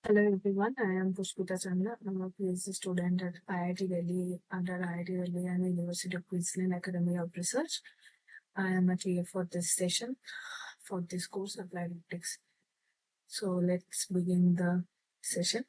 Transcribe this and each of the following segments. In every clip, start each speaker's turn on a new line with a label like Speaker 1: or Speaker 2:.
Speaker 1: Hello everyone, I am Pushpita Chandra. I'm a PhD student at IIT Delhi under IIT Delhi and University of Queensland Academy of Research. I am a TA for this session for this course Applied Optics. So let's begin the session.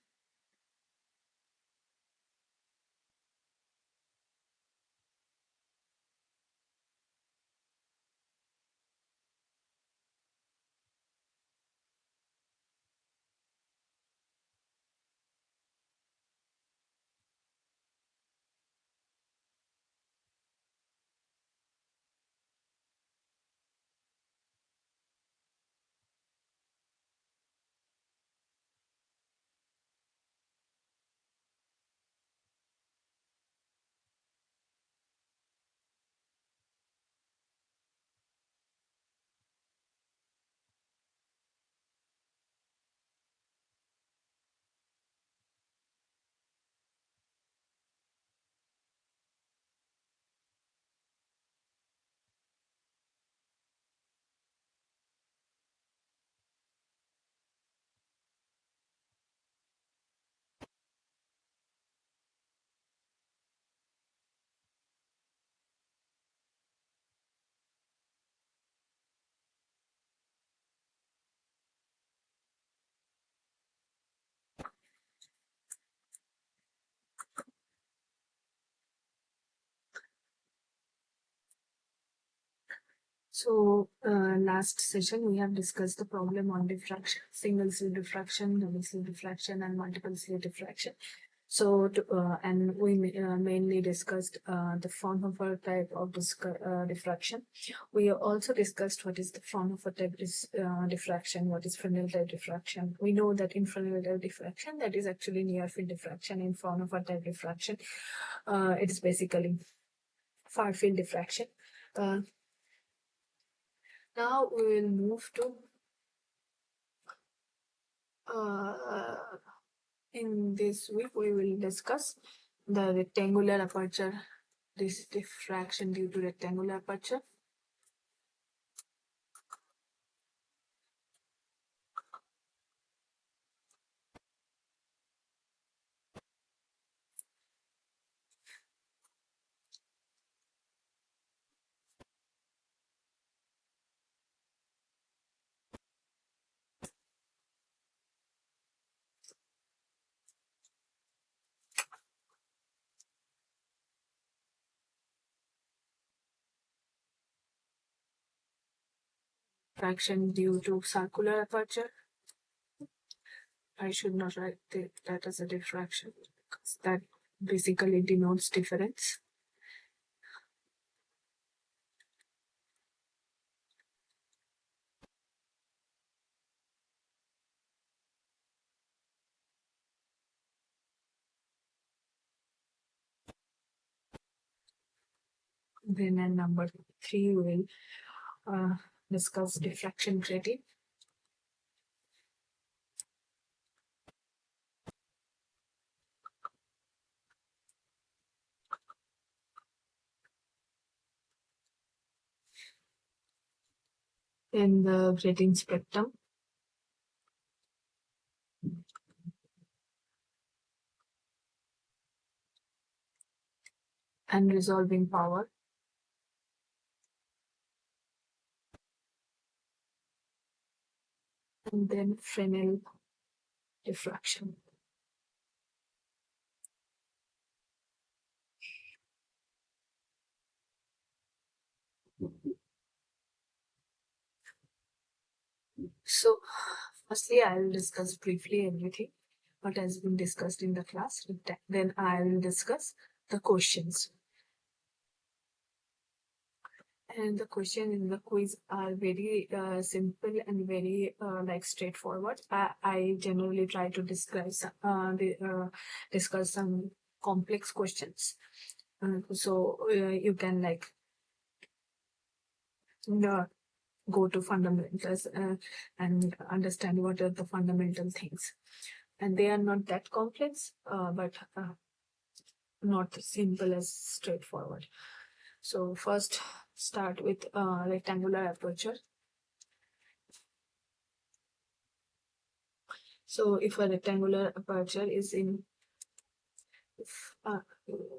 Speaker 1: So last session we have discussed the problem on diffraction, single slit diffraction, double slit diffraction, and multiple slit diffraction. So and we mainly discussed the Fraunhofer type of diffraction. We also discussed what is the Fraunhofer type diffraction, what is Fresnel type diffraction. We know that in Fresnel type diffraction, that is actually near field diffraction. In Fraunhofer type diffraction, it is basically far field diffraction. Now we will move to uh, in this week we will discuss the rectangular aperture, this diffraction due to rectangular aperture. Diffraction due to circular aperture. I should not write that as a diffraction because that basically denotes difference. Then at number 3 we will discuss diffraction grating. Then the grating spectrum. And resolving power. And then Fresnel diffraction. So, firstly, I will discuss briefly everything what has been discussed in the class. Then I will discuss the questions. And the questions in the quiz are very simple and very like straightforward. I generally try to discuss some complex questions. So you can like uh, go to fundamentals and understand what are the fundamental things. And they are not that complex, but not simple as straightforward. So first start with rectangular aperture. So if a rectangular aperture is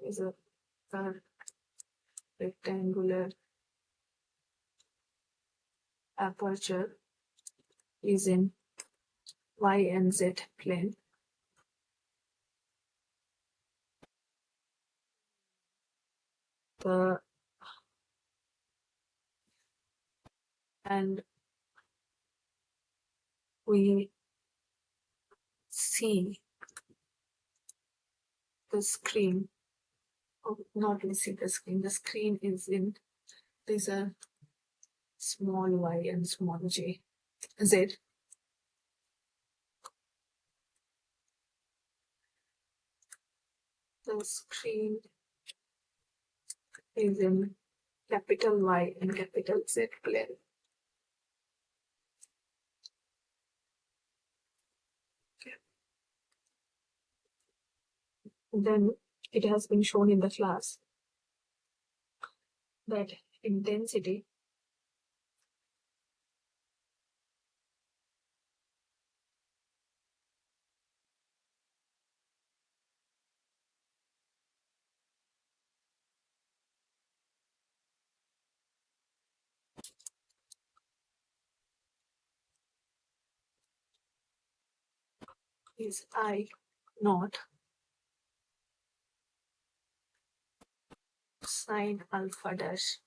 Speaker 1: is a rectangular aperture is in y and z plane, the and we see the screen. Oh, not we see the screen. The screen is in these are small y and small z. The screen is in capital Y and capital Z plane. Then it has been shown in the class that intensity is I naught sine alpha dash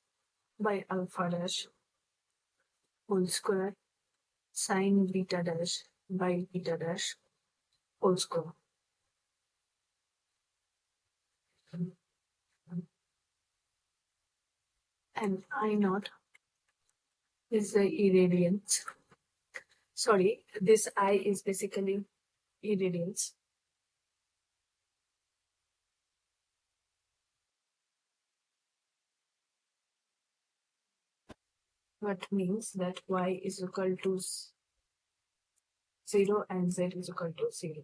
Speaker 1: by alpha dash whole square sine beta dash by beta dash whole square. And I naught is the irradiance. Sorry, this I is basically irradiance. What means that y is equal to 0 and z is equal to 0.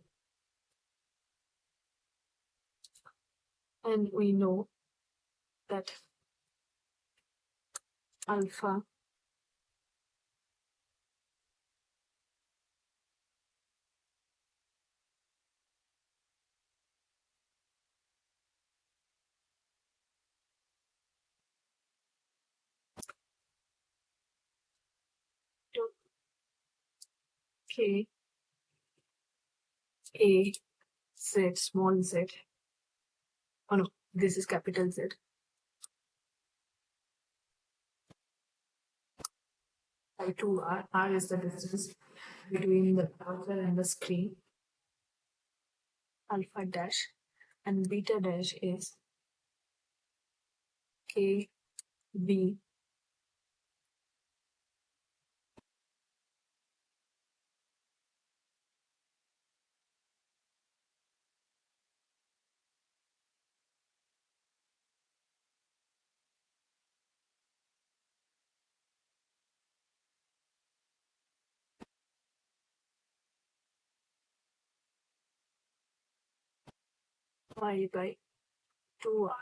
Speaker 1: And we know that alpha to k a z small z. Oh no, this is capital Z. By 2r. R is the distance between the browser and the screen. Alpha dash and beta dash is k b y by 2r.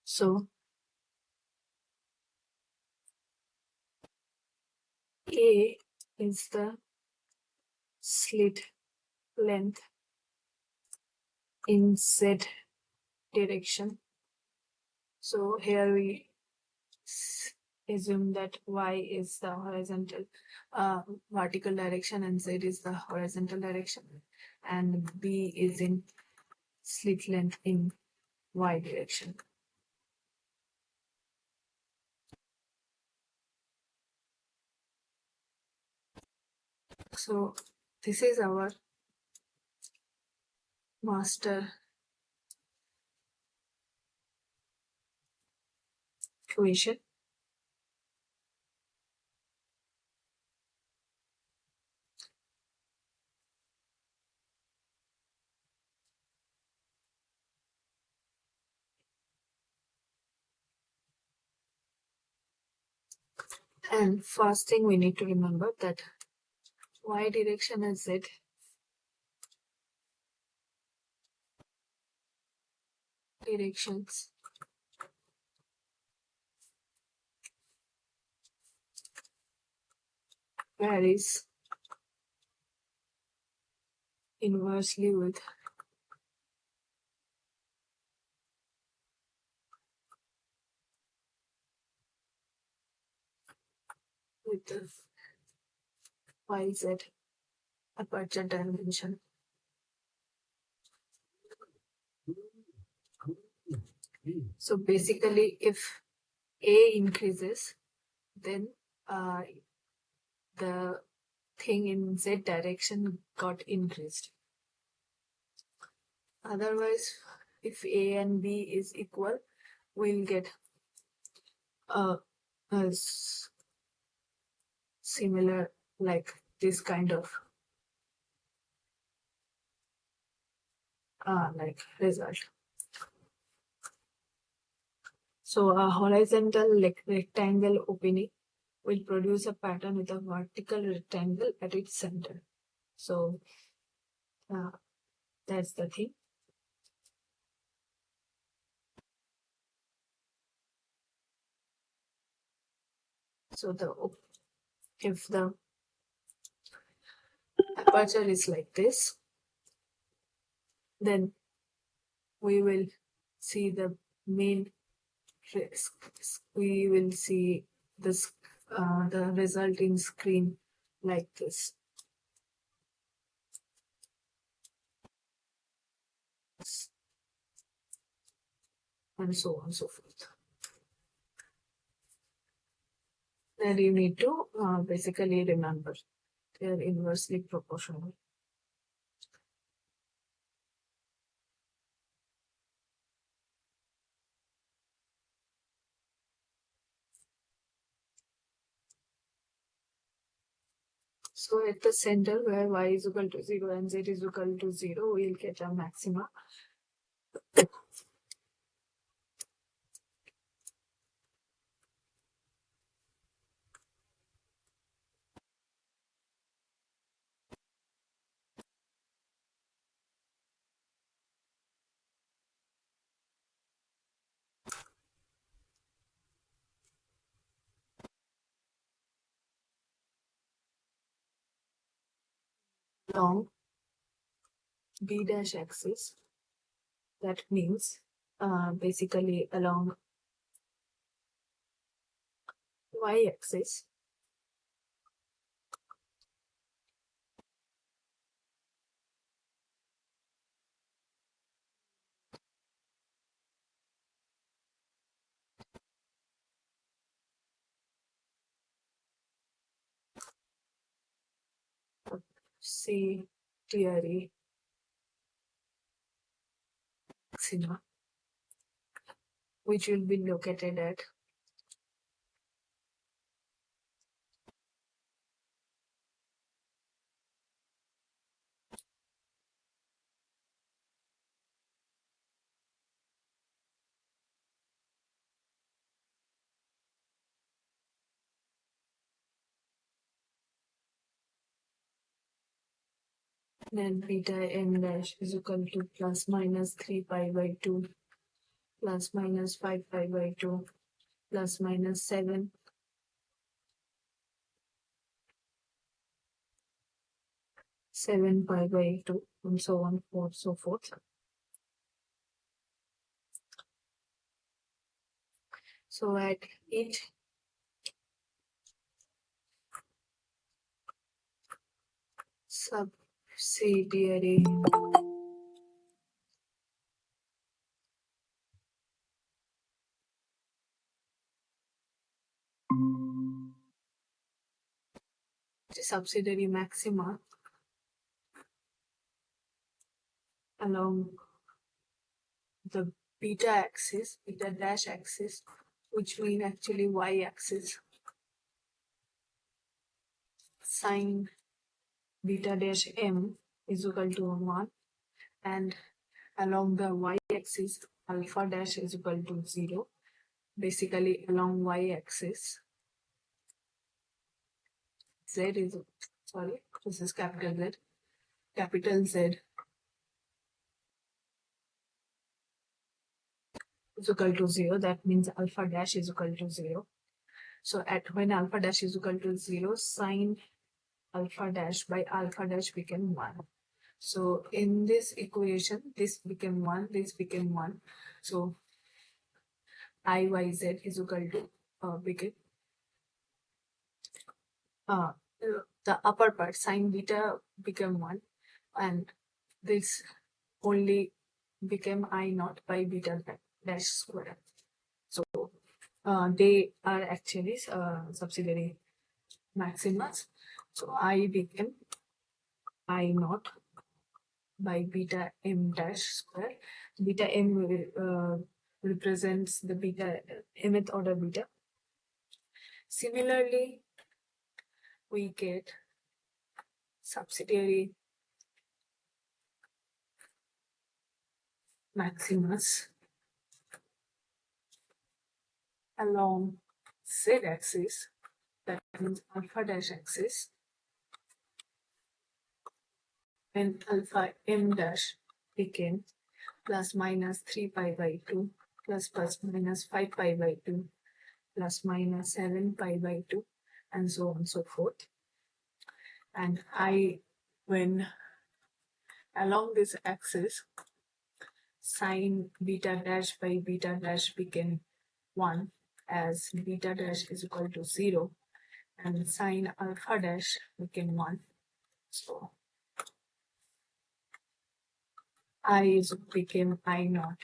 Speaker 1: So a is the slit length in z direction. So here we assume that y is the horizontal vertical direction and z is the horizontal direction, and b is in slit length in y direction. So this is our master equation. And first thing we need to remember that y direction and z directions varies inversely with the YZ aperture dimension. So basically, if A increases, then the thing in Z direction got increased. Otherwise, if A and B is equal, we'll get a similar, like this kind of like result. So a horizontal rectangle opening will produce a pattern with a vertical rectangle at its center. So that's the thing. So if the aperture is like this, then we will see the main risk. We will see this the resulting screen like this, and so on and so forth. Then you need to basically remember they are inversely proportional. So at the center where y is equal to 0 and z is equal to 0, we'll get a maxima. Along b dash axis. That means basically along y axis. C theory maxima, which will be located at then beta n dash is equal to plus minus 3 pi by 2 plus minus 5 pi by 2 plus minus 7 pi by 2 and so on so forth. So at each subsidiary maxima along the beta dash axis, which mean actually y axis, sine beta dash m is equal to 1, and along the y axis alpha dash is equal to 0. Basically along y axis z is, sorry, this is capital Z is equal to 0. That means alpha dash is equal to 0. So at when alpha dash is equal to 0, sine alpha dash by alpha dash became 1. So in this equation, this became 1, this became 1. So IYZ is equal to became uh, the upper part sine beta became 1, and this only became I naught by beta dash square. So they are actually subsidiary maximas. So I became I naught by beta m dash square. Beta m represents the beta mth order beta. Similarly, we get subsidiary maximus along z axis, that means alpha dash axis, when alpha m dash became plus minus 3 pi by 2 plus minus 5 pi by 2 plus minus 7 pi by 2 and so on and so forth. And when along this axis sine beta dash by beta dash became 1, as beta dash is equal to 0, and sine alpha dash became 1. So became I naught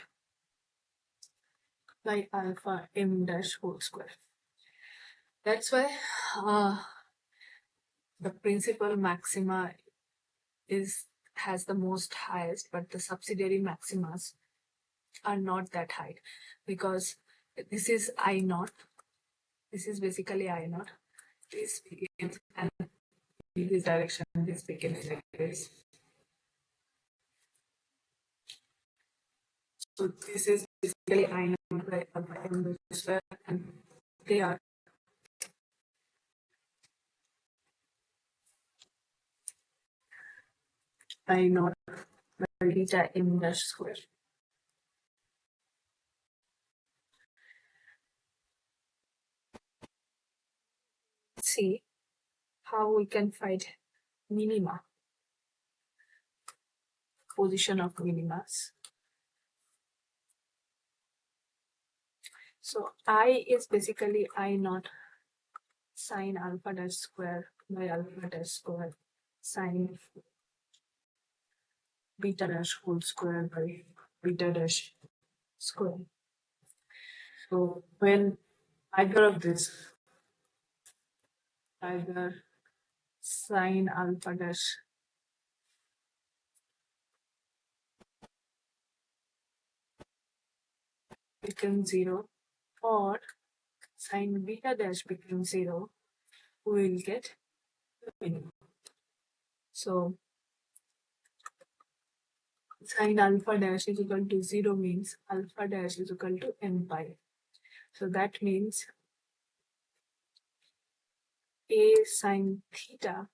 Speaker 1: by alpha m dash whole square. That's why the principal maxima has the most highest, but the subsidiary maximas are not that high, because this is I naught. This is basically I naught. This begins and in this direction. This begins like this. So this is basically I naught by alpha m square, and they are I naught by beta m dash square. See how we can find minima, position of minimas. So I is basically I naught sine alpha dash square by alpha dash square sine beta dash whole square by beta dash square. So when either of this, either sine alpha dash becomes 0 or sine beta dash becomes 0, we will get the minimum. So sine alpha dash is equal to 0 means alpha dash is equal to m pi. So that means a sine theta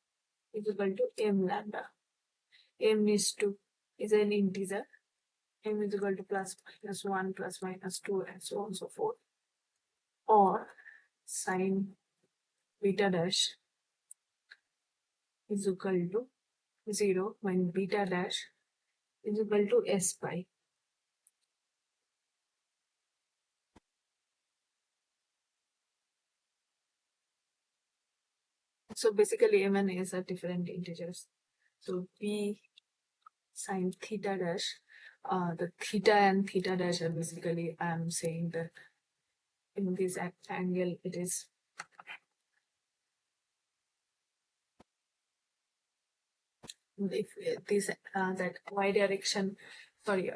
Speaker 1: is equal to m lambda. M is an integer. M is equal to plus minus 1, plus minus 2, and so on and so forth. Or sine beta dash is equal to 0 when beta dash is equal to s pi. So basically m and s are different integers. So b sine theta dash, the theta and theta dash are basically, I'm saying that in this angle it is if this that y direction, sorry,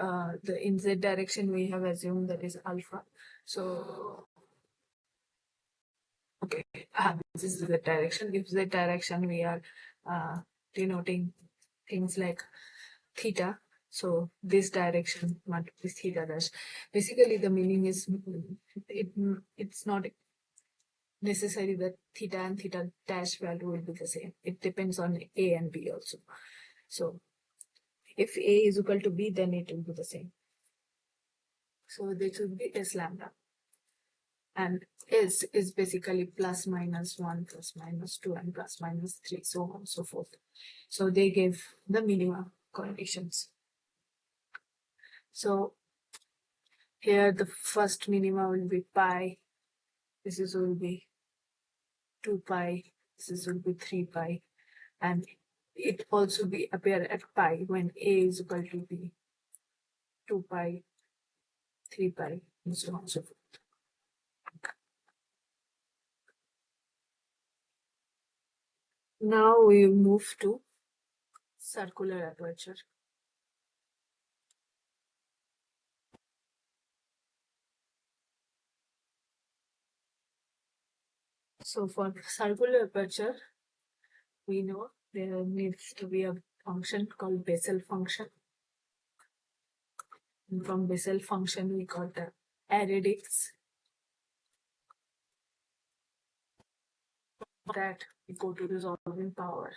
Speaker 1: the in z direction we have assumed that is alpha. So okay, this is the direction. If z direction we are denoting things like theta, so this direction is theta dash. Basically the meaning is it's not necessary that theta and theta dash value will be the same. It depends on a and b also. So if a is equal to b, then it will be the same. So this will be s lambda. and is basically plus minus 1, plus minus 2, and plus minus 3, so on and so forth. So they give the minimum conditions. So here the first minima will be pi, this is will be 2 pi, this will be 3 pi, and it also be appear at pi when a is equal to b, 2 pi, 3 pi, and so on and so forth. Now we move to circular aperture. So for circular aperture, we know there needs to be a function called Bessel function. And from Bessel function, we got the radix. That we go to resolving power.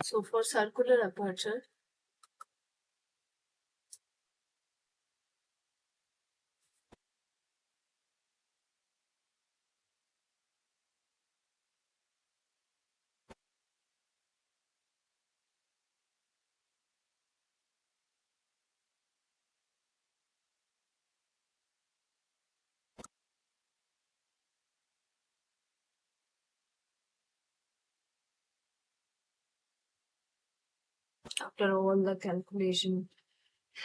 Speaker 1: So for circular aperture, after all the calculation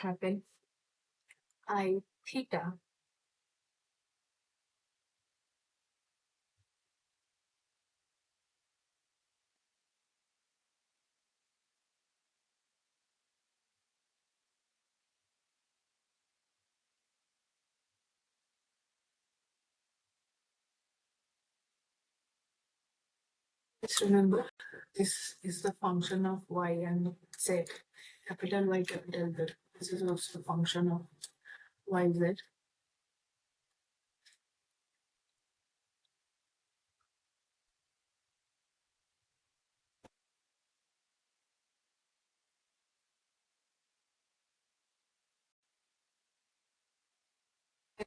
Speaker 1: happen, I theta just remember, this is the function of y and z. Capital Y, capital Z. This is also the function of y, z.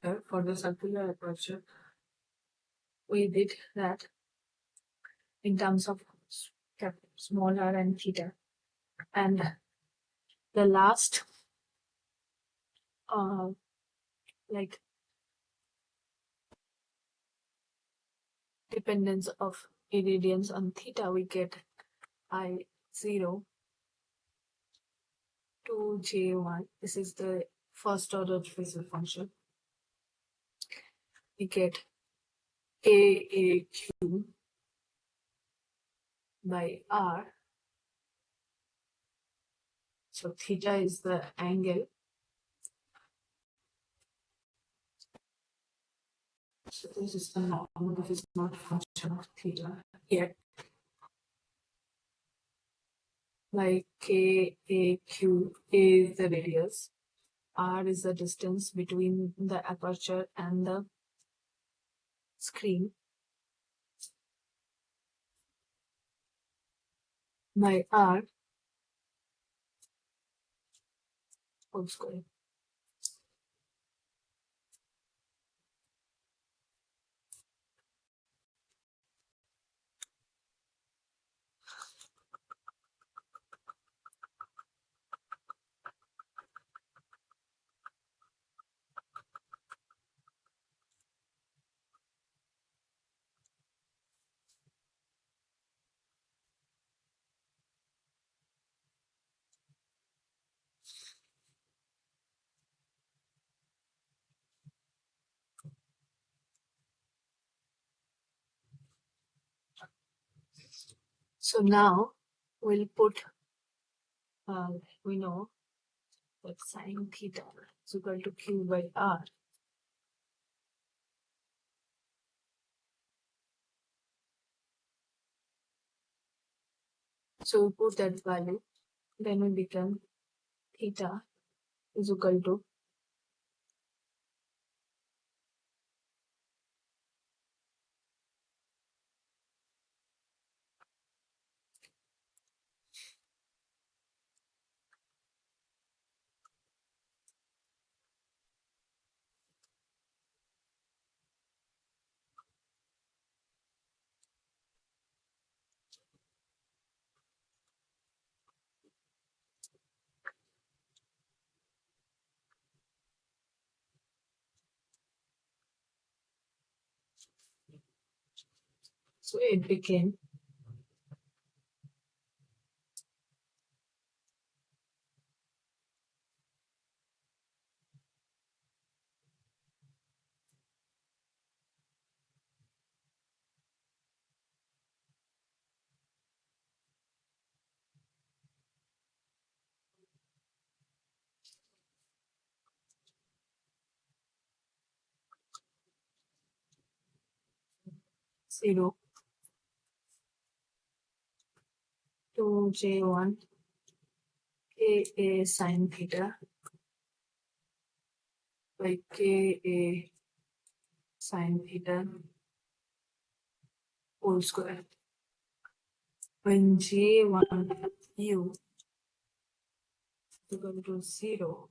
Speaker 1: Here, for the circular aperture, we did that in terms of small r and theta. And the last, like dependence of irradiance on theta, we get I0 to J1. This is the first order Bessel function. We get AAQ by R. So theta is the angle. So this is the norm. This is not a function of theta yet. Like KAQ is the radius. R is the distance between the aperture and the screen. By R whole square. So now we'll put, we know that sine theta is equal to Q by R. So we put that value, then we become theta is equal to so it became 0 to J1 Ka sine theta by Ka sine theta whole square. When J1 U is equal to 0,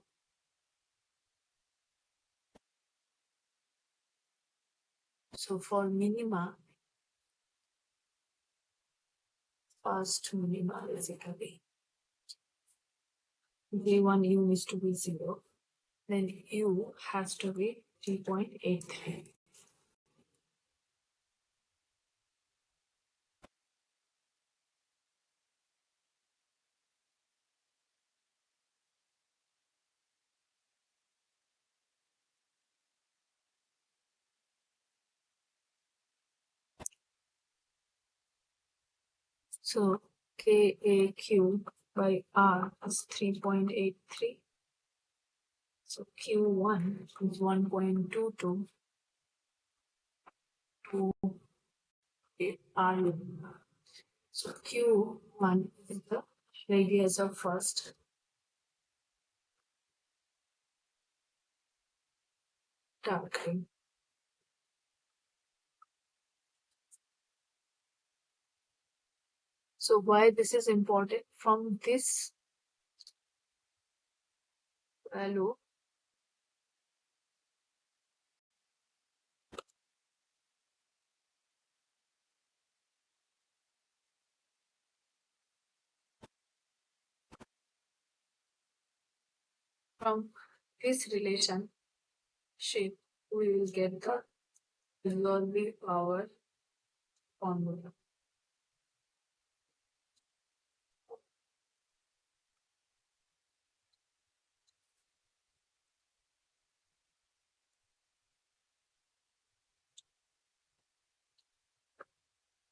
Speaker 1: so for minima, first minima basically, J1 U needs to be 0, then U has to be 3.83. So Ka by R is 3.83. So Q1 is 1.22 to R. So Q1 is the radius of first turtle. So why this is important? From this value, from this relationship, we will get the Lorentz power formula.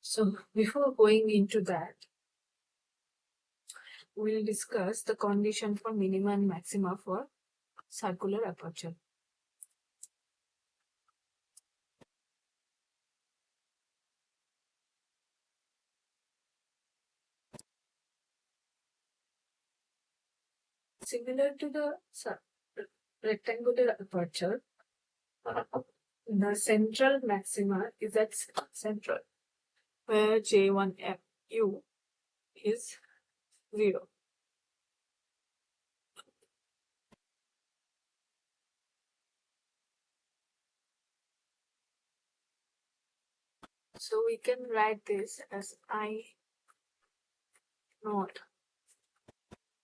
Speaker 1: So before going into that, we'll discuss the condition for minima and maxima for circular aperture. Similar to the rectangular aperture, the central maxima is at central, where J1U is 0. So we can write this as I naught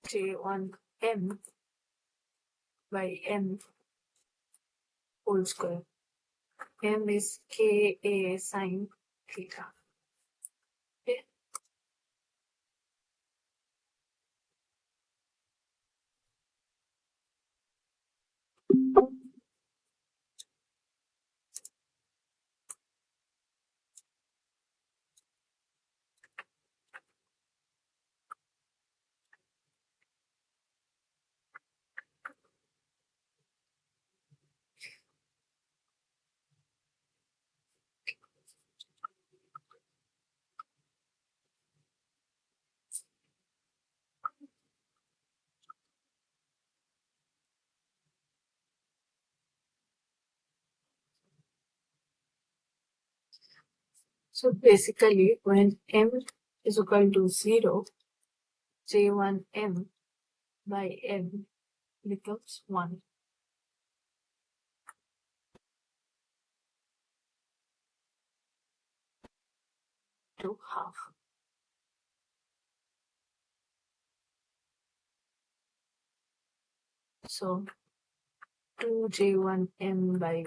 Speaker 1: J1M by M whole square. M is Ka sine theta. Okay. So basically, when m is equal to 0, J1m by m becomes 1 to half. So 2J1m by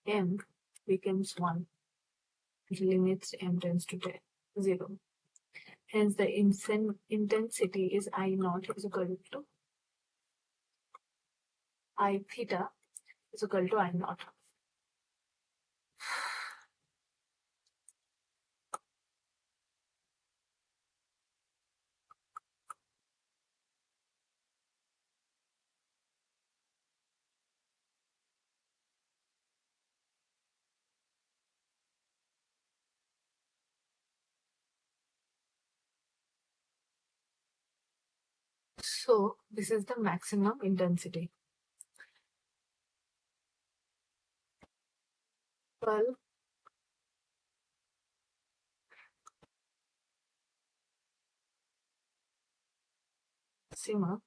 Speaker 1: m becomes 1. It limits m tends to 0. Hence, the intensity is I naught is equal to I theta is equal to I naught. So this is the maximum intensity. Well, maxima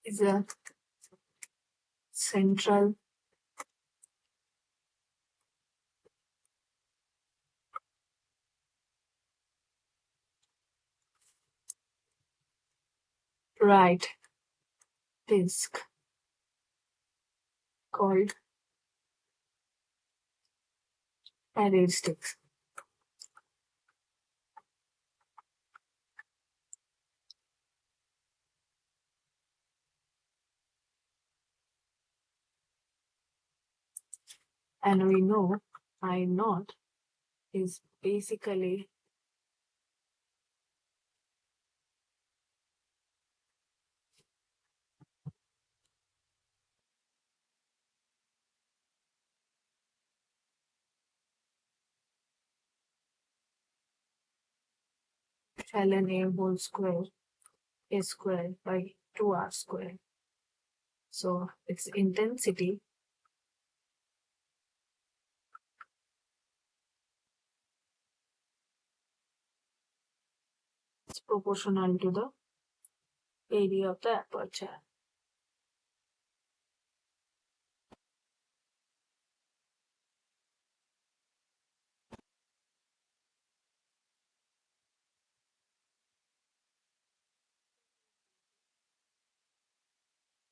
Speaker 1: is a central right disk called array sticks. And we know I naught is basically ln a whole square a square by 2r square. So its intensity is proportional to the area of the aperture.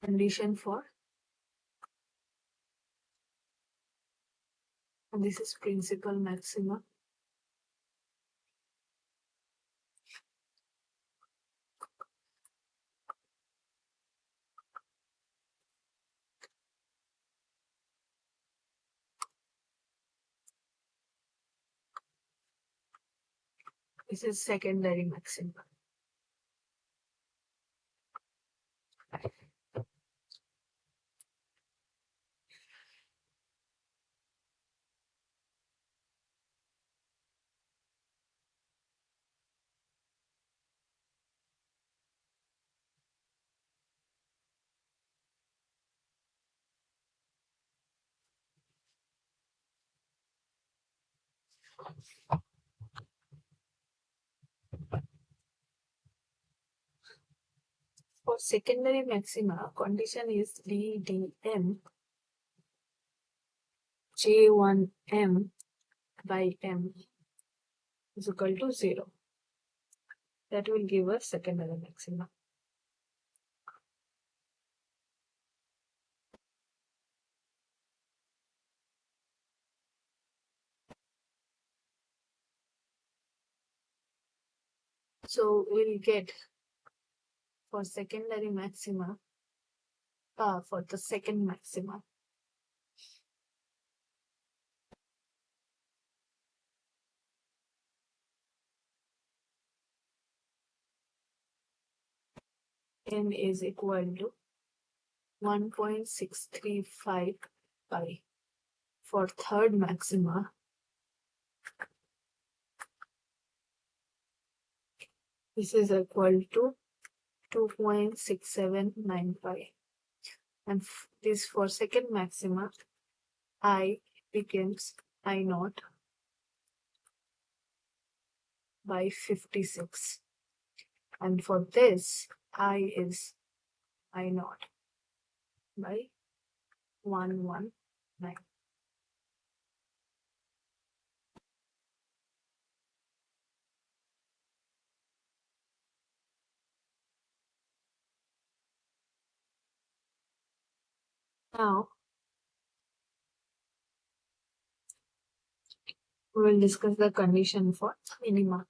Speaker 1: Condition for, and this is principal maxima. This is secondary maxima. For secondary maxima, condition is ddm J1m by m is equal to 0. That will give us secondary maxima. So we'll get for secondary maxima, for the second maxima, m is equal to 1.635 pi. For third maxima, this is equal to 2.679 pi. And this for second maxima, I becomes I naught by 56. And for this, I is I naught by 119. Now, we will discuss the condition for minima.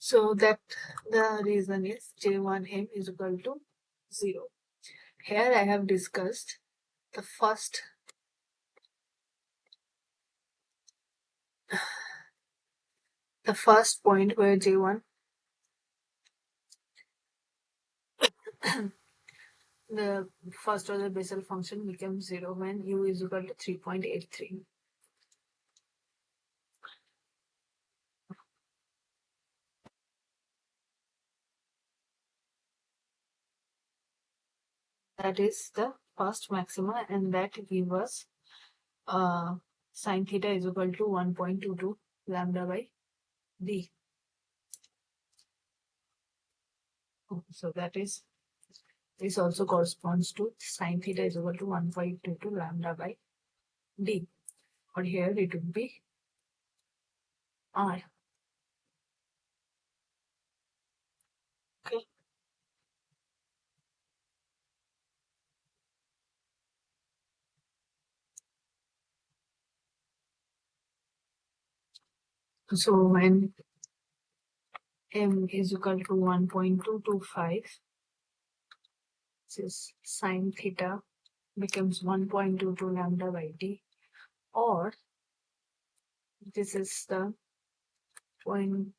Speaker 1: So that the reason is J1M is equal to 0. Here I have discussed the first point where J1 the first order Bessel function becomes 0 when u is equal to 3.83. That is the first maxima, and that gives us sine theta is equal to 1.22 lambda by d. So that is, this also corresponds to sine theta is equal to 1.22 lambda by d. Or here it would be r. Okay. So when m is equal to 1.225, this is sine theta becomes 1.22 lambda by d, or this is the point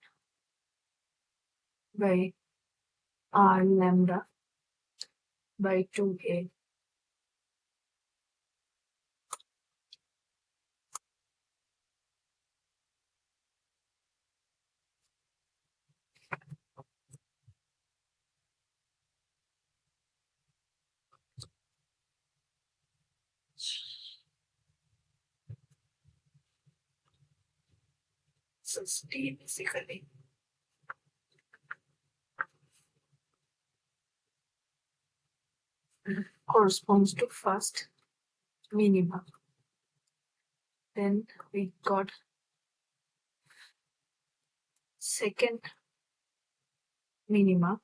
Speaker 1: by r lambda by 2a. So d basically corresponds to first minima. Then we got second minima.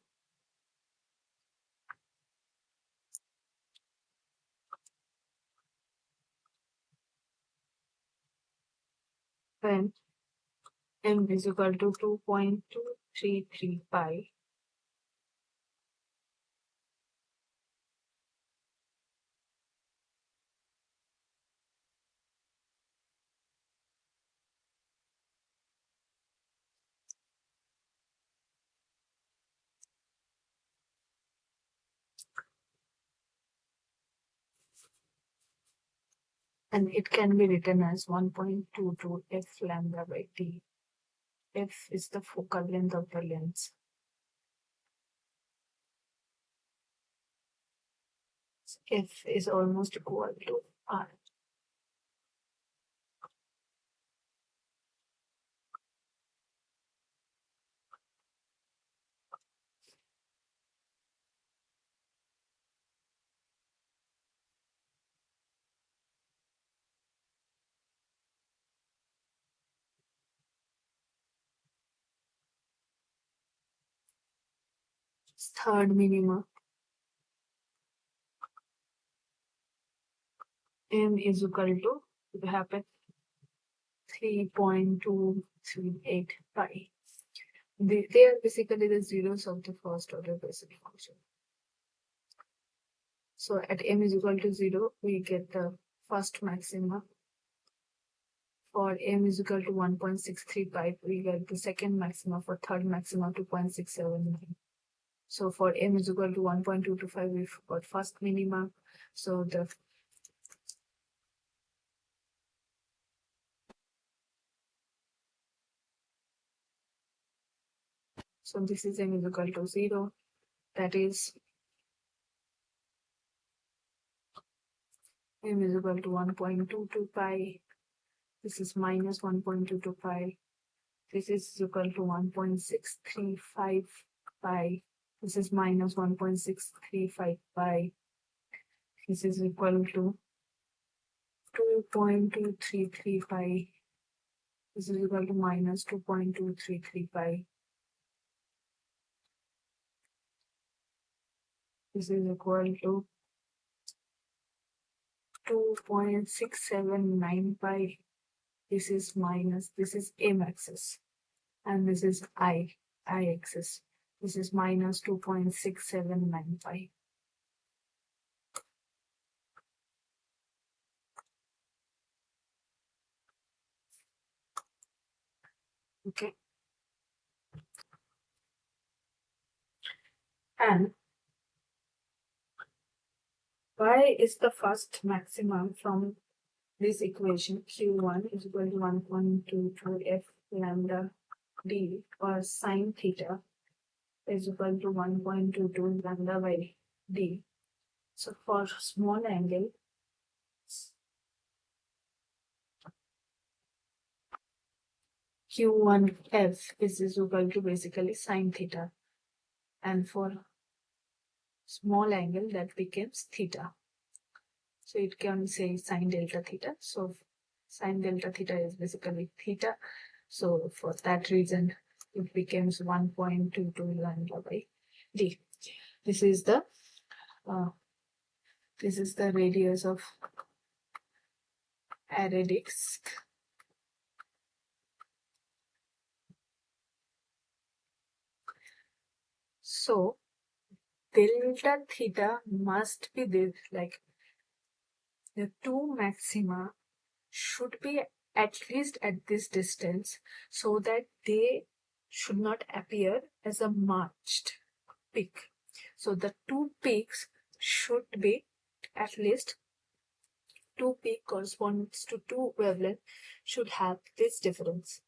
Speaker 1: When m is equal to 2.233 pi. And it can be written as 1.22 f lambda by t. F is the focal length of the lens. F is almost equal to r. Third minima, m is equal to, it happen 3.238 pi. They are basically the zeros of the first order basic function. So at m is equal to 0, we get the first maxima. For m is equal to 1.635, we get the second maxima. For third maxima, 2.679. So for m is equal to 1.225, we've got first minima. So this is m is equal to 0. That is m is equal to 1.22 pi. This is minus 1.22 pi. This is equal to 1.635 pi. This is minus 1.635 pi. This is equal to 2.233 pi. This is equal to minus 2.233 pi. This is equal to 2.679 pi. This is minus, this is m axis, and this is I axis. This is minus 2.679 pi. Okay. And y is the first maximum from this equation. Q1 is equal to 1.22 f lambda d, or sine theta is equal to 1.22 lambda by d. So for small angle, Q1f is equal to basically sine theta, and for small angle that becomes theta. So it can say sine delta theta. So sine delta theta is basically theta. So for that reason, it becomes 1.22 lambda by d. This is the radius of array disk. So delta theta must be this, like the two maxima should be at least at this distance, so that they should not appear as a marched peak. So the two peaks should be at least two peak corresponds to two wavelength should have this difference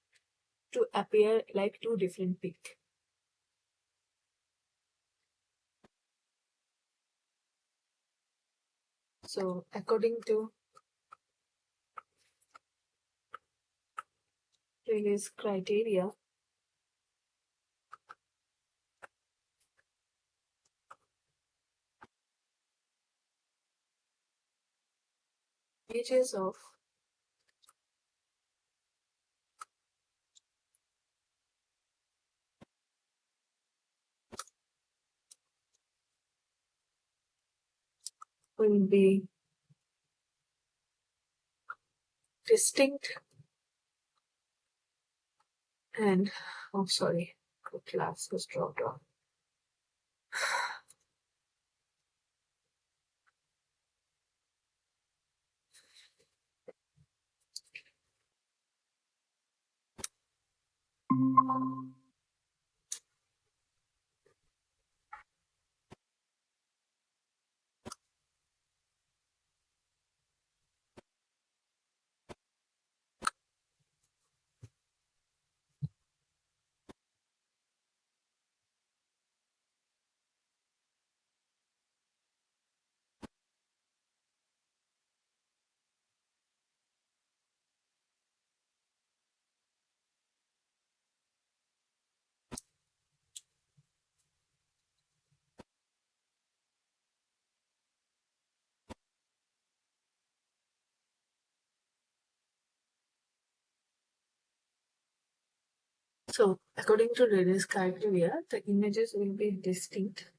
Speaker 1: to appear like two different peaks. So according to Rayleigh's criteria, images of will be distinct and sorry, the class was dropped off. So according to Rayleigh's criteria, the images will be distinct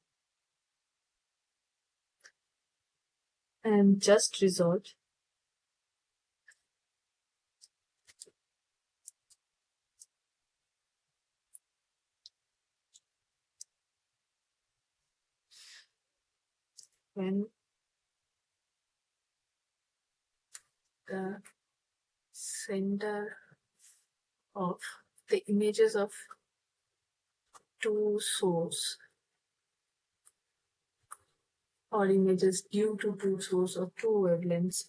Speaker 1: and just resolved when the center of the images of two source or images due to two source or two wavelengths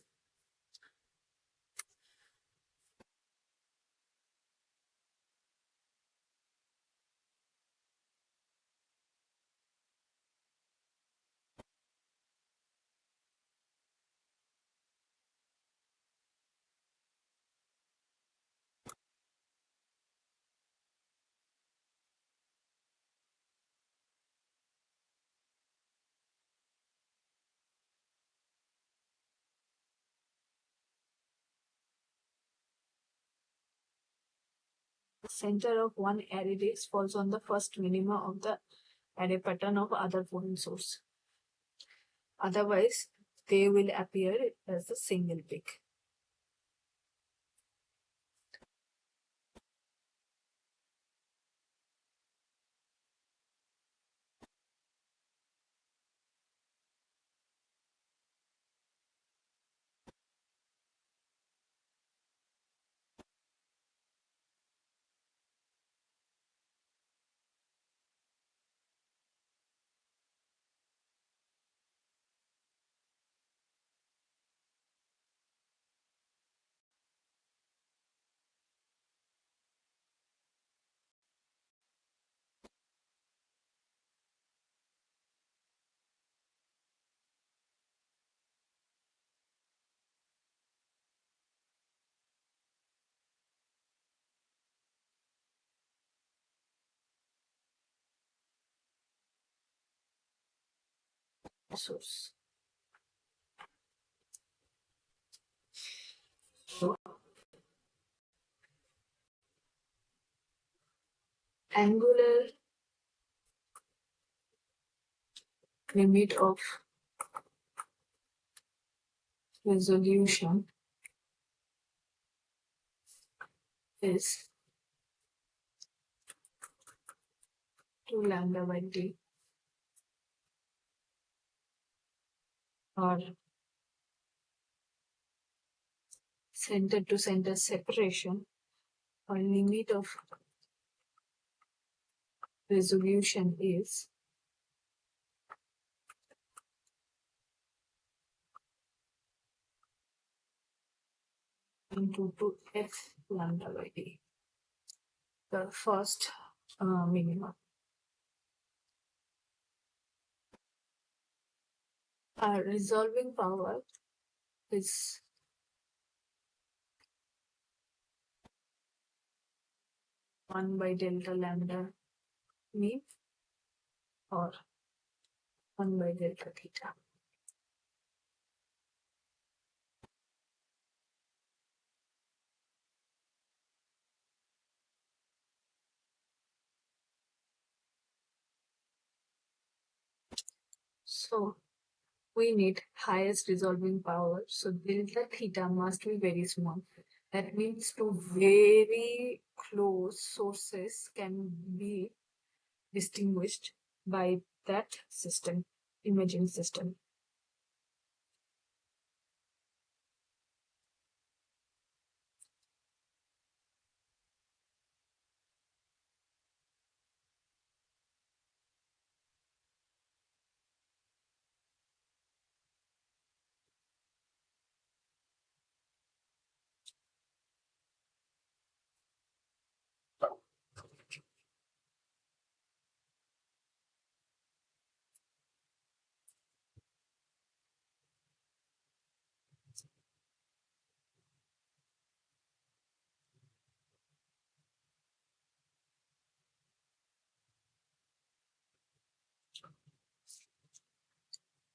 Speaker 1: the center of one array disk falls on the first minima of the array pattern of other point source. Otherwise, they will appear as a single peak. Source. So, angular limit of resolution is 2 lambda by d, or center to center separation, or limit of resolution is into 2f lambda by d, the first minimum. Our resolving power is 1 by delta lambda mean, or 1 by delta theta. So we need highest resolving power. So delta theta must be very small. That means two very close sources can be distinguished by that system, imaging system.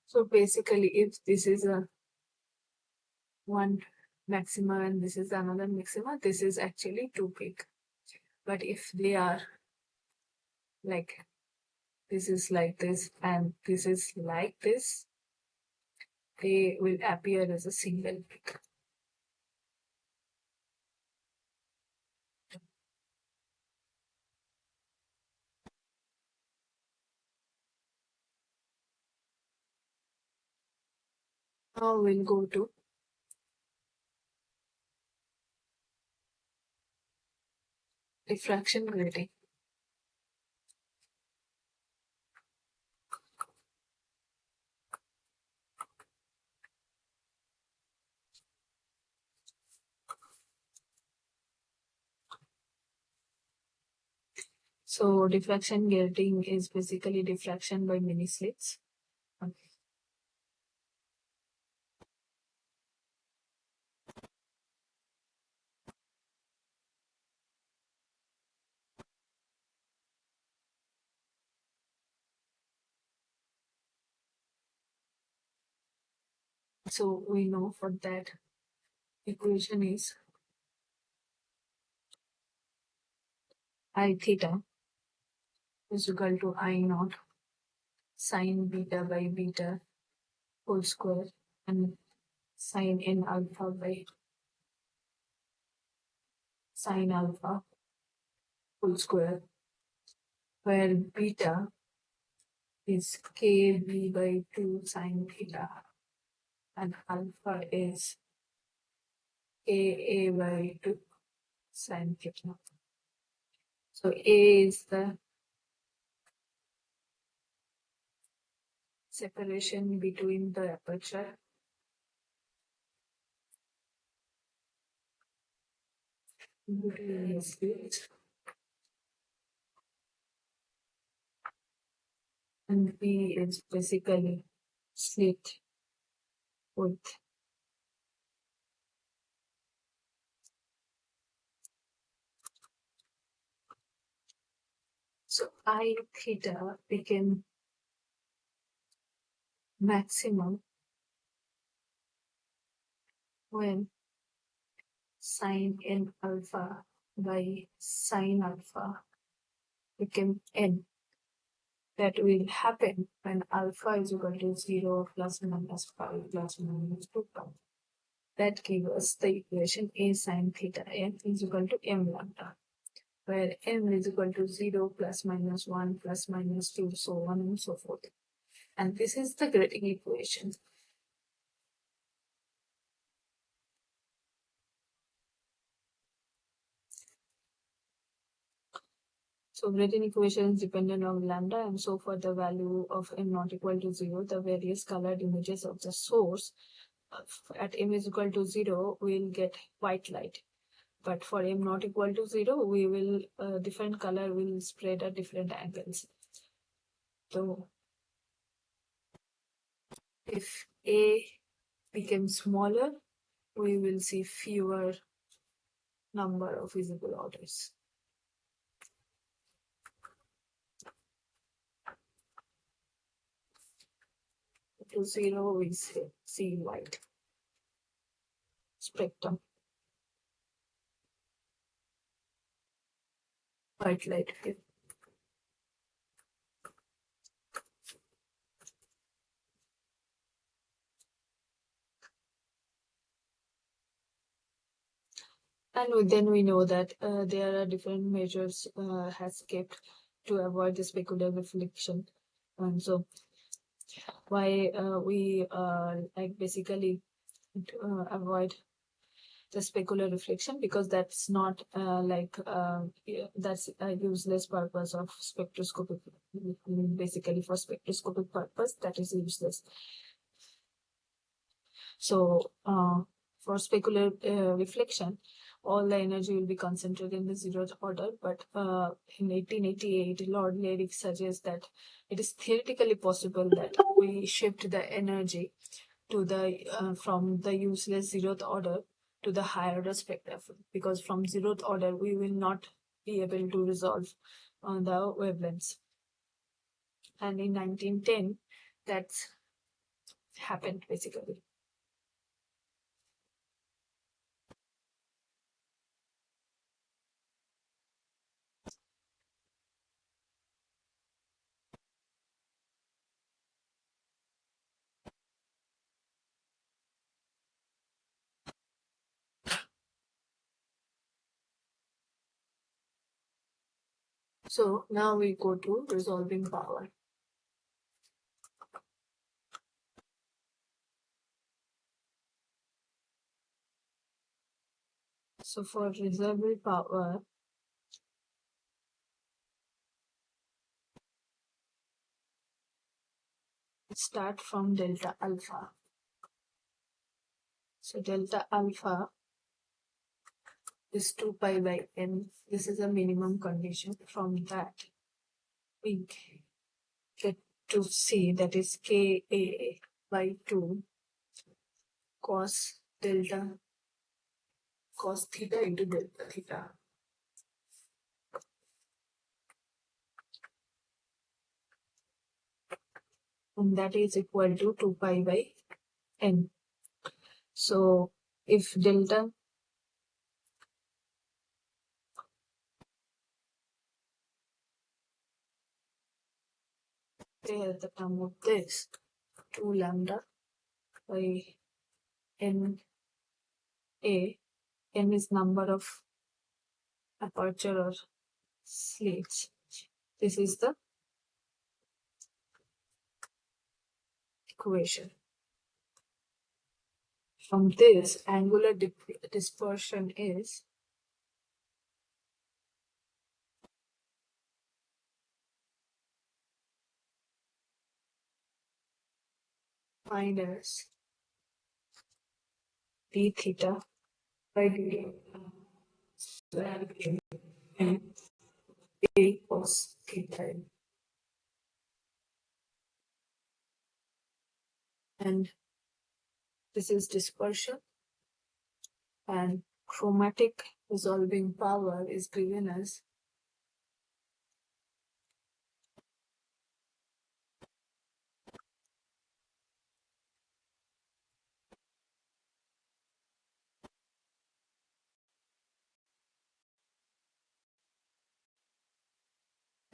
Speaker 1: So basically, if this is a one maxima and this is another maxima, this is actually two peak. But if they are like this is like this and this is like this, they will appear as a single peak. Now we'll go to diffraction grating. So diffraction grating is basically diffraction by mini slits. So we know for that equation is I theta is equal to I naught sine beta by beta whole square and sine n alpha by sine alpha whole square, where beta is kb by 2 sine theta and alpha is ka by 2 sine theta. So a is the separation between the aperture between the slits, and b is basically slit width. So I theta became maximum when sine n alpha by sine alpha became n. That will happen when alpha is equal to 0 plus minus 5 plus minus 2 pi. That gives us the equation a sine theta n is equal to m lambda, where m is equal to 0 plus minus 1 plus minus 2, so on and so forth. And this is the grating equation. So grating equation is dependent on lambda, and so for the value of m not equal to 0, the various colored images of the source at m is equal to 0, we'll get white light. But for m not equal to 0, we will different color will spread at different angles. So if a becomes smaller, we will see fewer number of visible orders. To 0, we see white spectrum, white light field. And then we know that there are different measures has kept to avoid the specular reflection. And so why we like basically avoid the specular reflection, because that's not that's a useless purpose of spectroscopic. Basically for spectroscopic purpose, that is useless. So for specular reflection, all the energy will be concentrated in the zeroth order. But in 1888, Lord Lyric suggests that it is theoretically possible that we shift the energy to the from the useless zeroth order to the higher order spectra, because from zeroth order we will not be able to resolve the wavelengths. And in 1910, that's happened basically. So now we go to resolving power. So for reservoir power, start from delta alpha. So delta alpha is 2 pi by n. This is a minimum condition. From that, we get to see that is Ka by 2 cos theta into delta theta. And that is equal to 2 pi by n. So if delta at the term of this 2 lambda by n a, n is number of aperture or slits. This is the equation. From this, angular dispersion is minus d theta by d and a cos theta. And this is dispersion, and chromatic resolving power is given as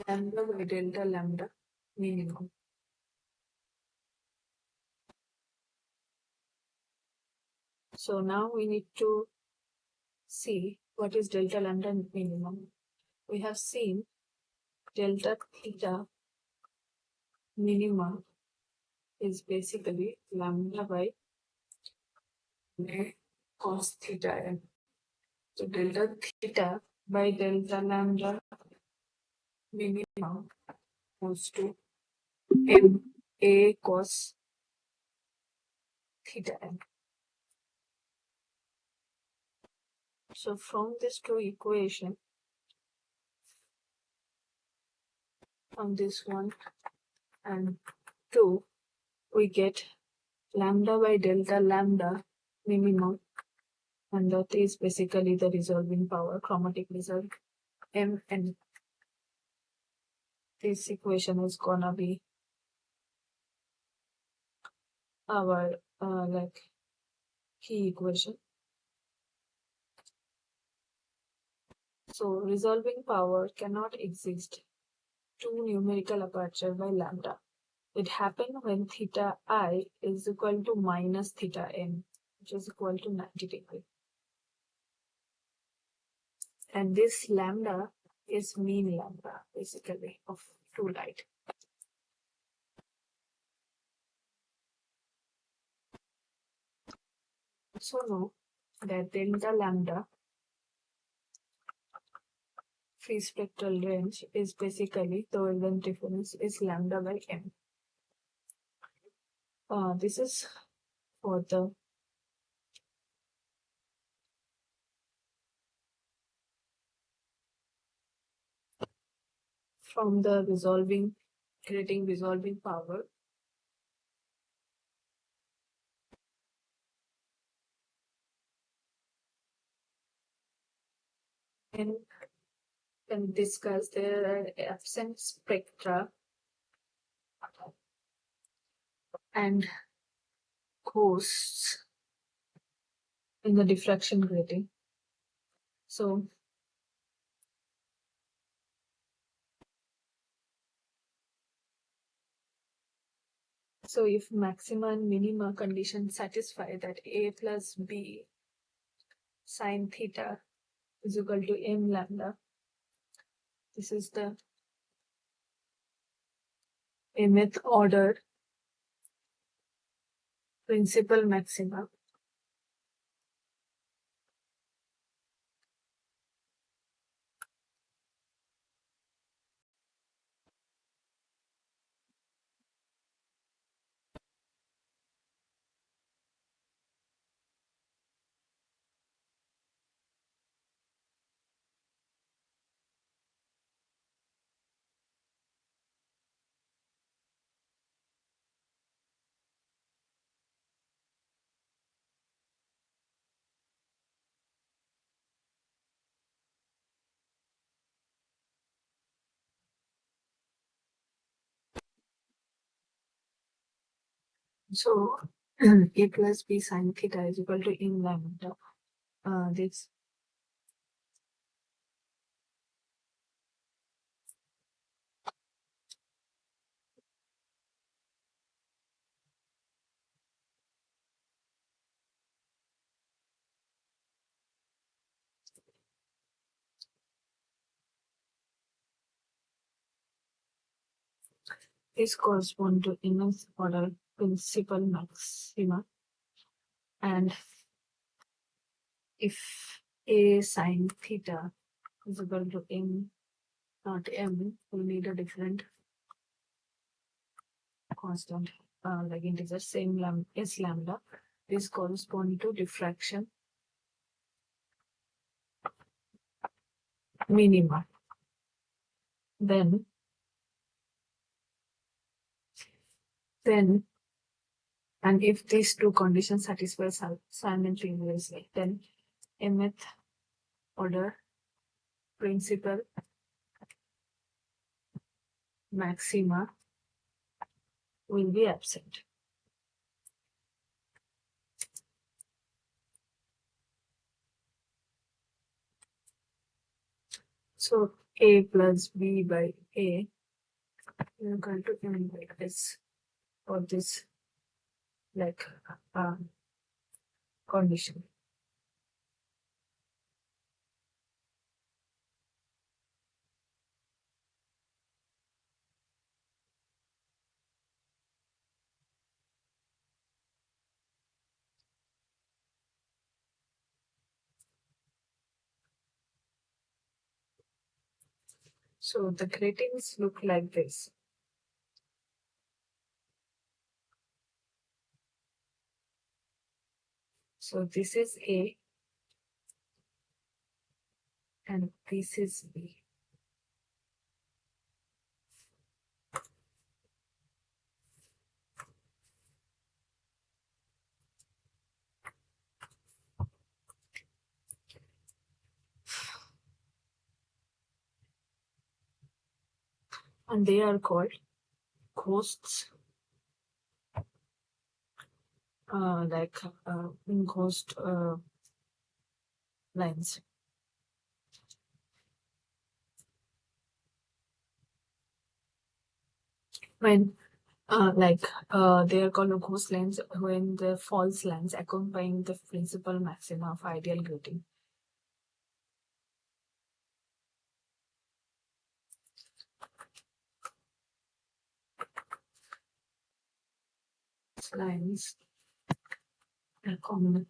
Speaker 1: lambda by delta lambda minimum. So now we need to see what is delta lambda minimum. We have seen delta theta minimum is basically lambda by cos theta n. So delta theta by delta lambda minimum equals to m a cos theta n. So from these two equations, from this 1 and 2, we get lambda by delta lambda minimum, and that is basically the resolving power, chromatic result m, and this equation is gonna be our key equation. So resolving power cannot exist two numerical aperture by lambda. It happened when theta I is equal to minus theta n, which is equal to 90 degrees. And this lambda is mean lambda, basically, of two light. So know that delta lambda free spectral range is basically the wavelength difference is lambda by m. This is for the from the creating resolving power. And can discuss their absent spectra and ghosts in the diffraction grating. So if maxima and minima conditions satisfy that a plus b sine theta is equal to m lambda, this is the mth order principal maxima. So a plus b sine theta is equal to in lambda. This this corresponds to immense order principal maxima, and if a sine theta is equal to m not m, we need a different constant, like integer, same s lambda. This corresponds to diffraction minima. Then, then, and if these two conditions satisfy simultaneously, then mth order principal maxima will be absent. So a plus b by a is equal to m by s for this like uh, condition. So the gratings look like this. So this is A and this is B. And they are called ghosts, like ghost lines. When they are called ghost lines when the false lines accompanying the principal maxima of ideal grating. Lines are common.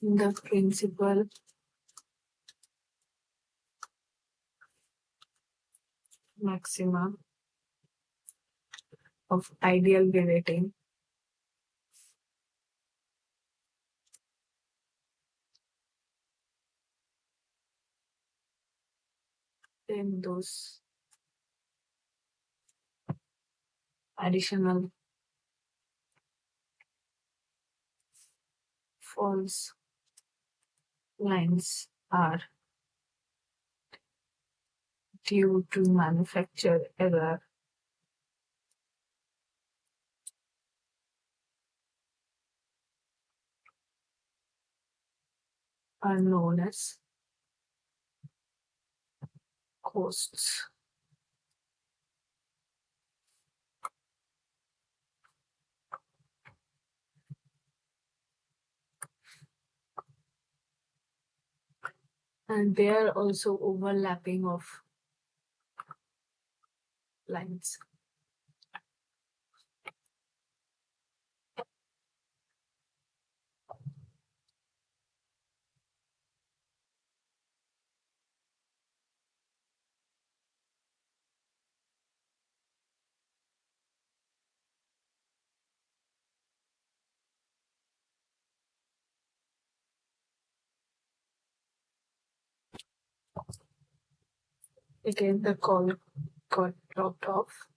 Speaker 1: The principal maxima of ideal grating then those additional false lines are due to manufacture error are known as ghosts. And they are also overlapping of lines. Again, the call got dropped off.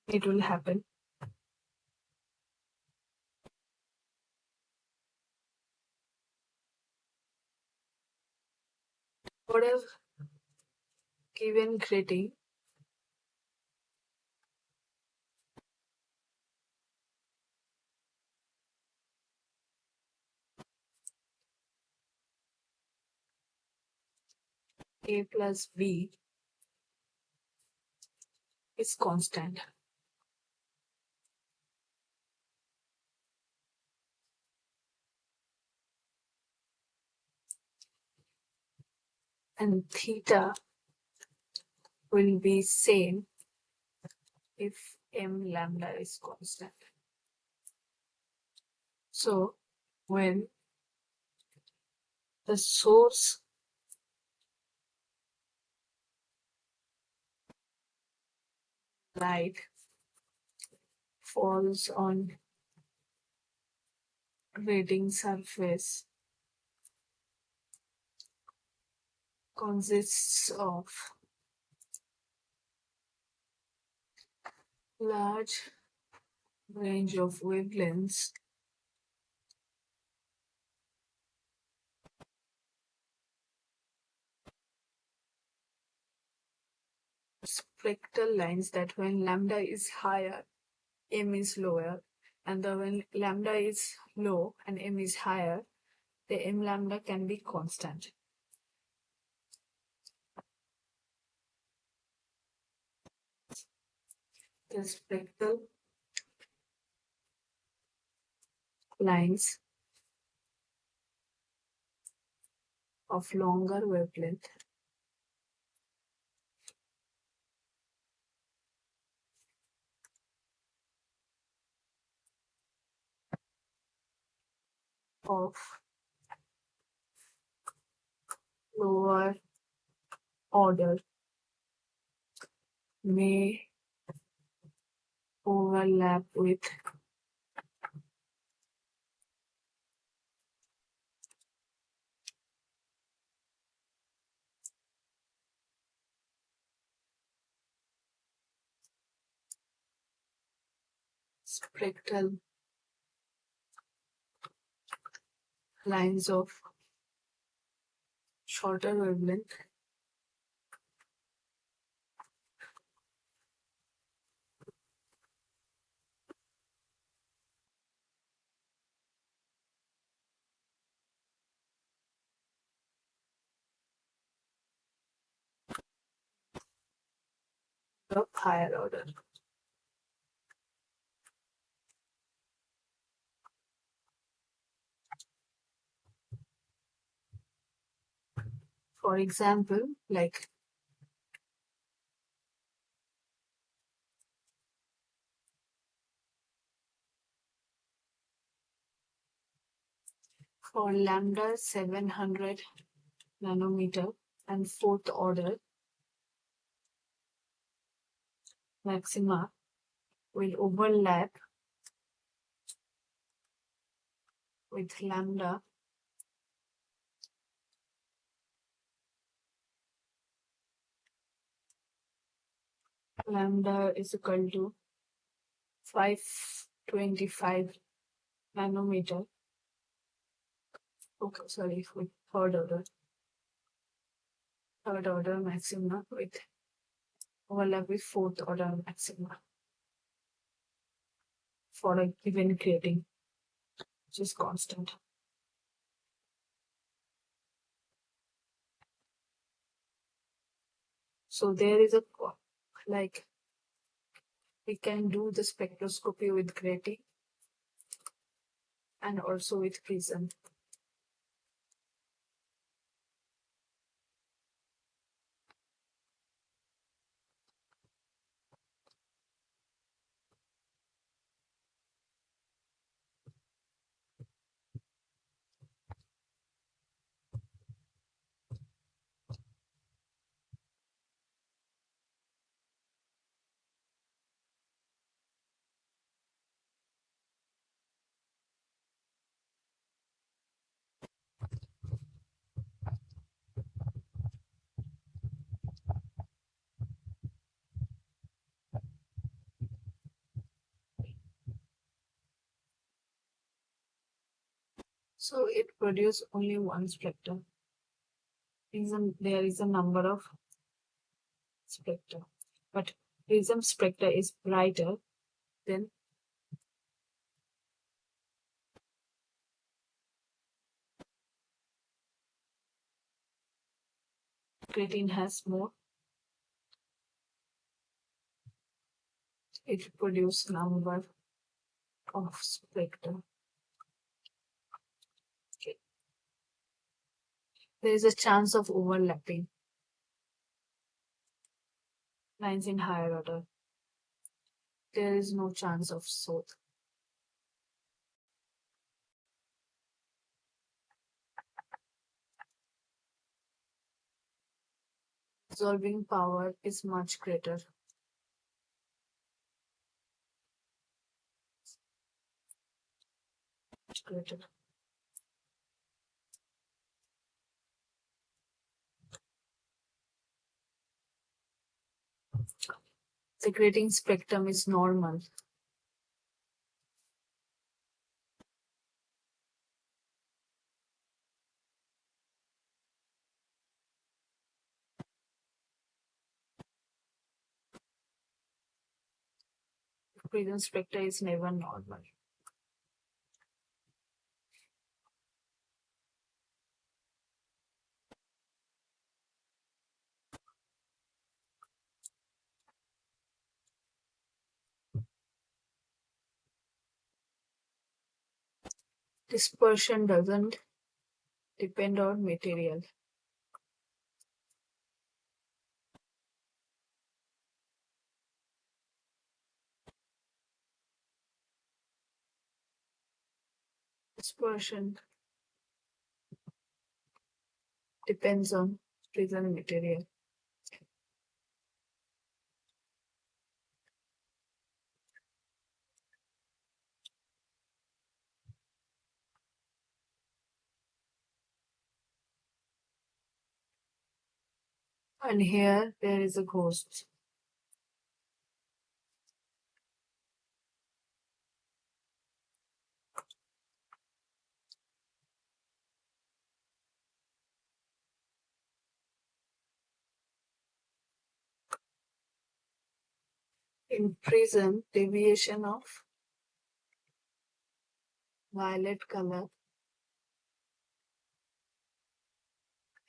Speaker 1: it will happen. What if given grading a plus b is constant, and theta will be same if m lambda is constant. So when the source light falls on grading surface consists of large range of wavelengths spectral lines that when lambda is higher, m is lower, and when lambda is low and m is higher, the m lambda can be constant. The spectral lines of longer wavelength of lower order may overlap with spectral lines of shorter wavelength of higher order. For example, like for lambda 700 nanometer and fourth order maxima will overlap with lambda is equal to 525 nanometer. Okay, sorry, with third order maxima with overlap with fourth order maxima for a given grading, which is constant. So there is a like we can do the spectroscopy with grating and also with prism. So it produces only one spectrum. There is a number of spectra, but prism spectra is brighter than gratin has more. It produces number of spectra. Okay. There is a chance of overlapping lines in higher order. There is no chance of so. Absorbing power is much greater. Much greater. The grating spectrum is normal. Prism spectra is never normal. Dispersion doesn't depend on material. Dispersion depends on prism material. And here there is a ghost. In prism, deviation of violet color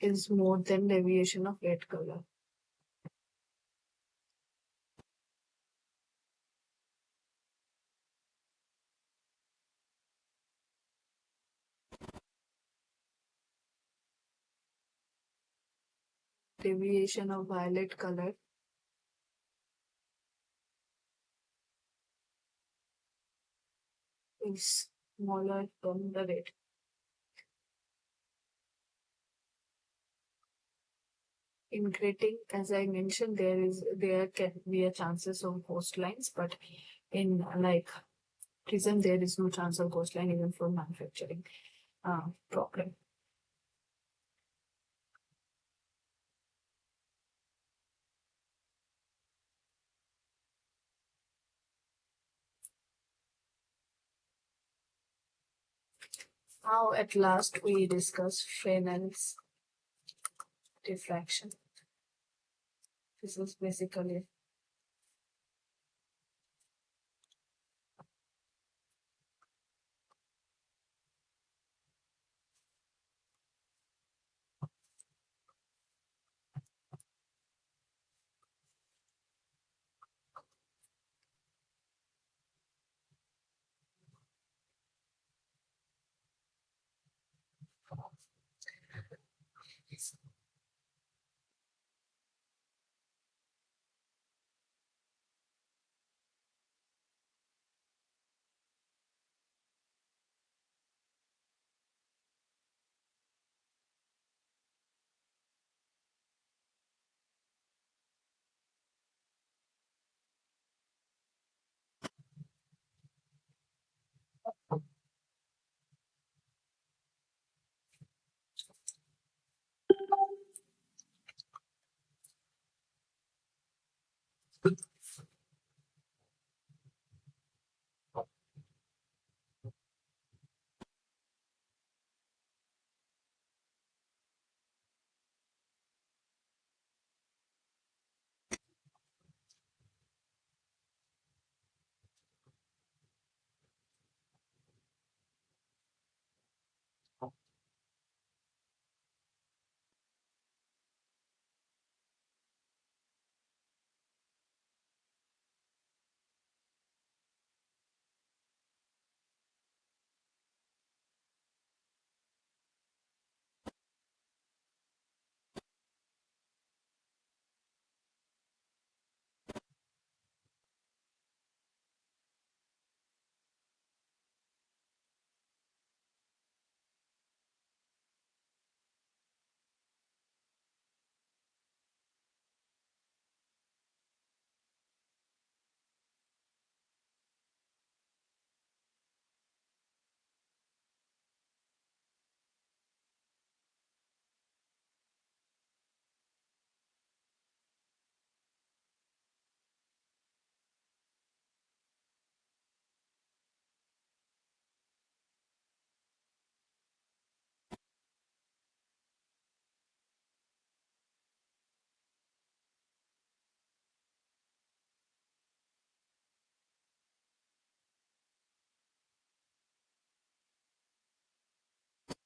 Speaker 1: is more than deviation of red color. Deviation of violet color is smaller than the red. In grating, as I mentioned, there can be a chances of ghost lines, but in like prism, there is no chance of ghost line even for manufacturing problem. Now, at last, we discuss Fresnel's diffraction. This is basically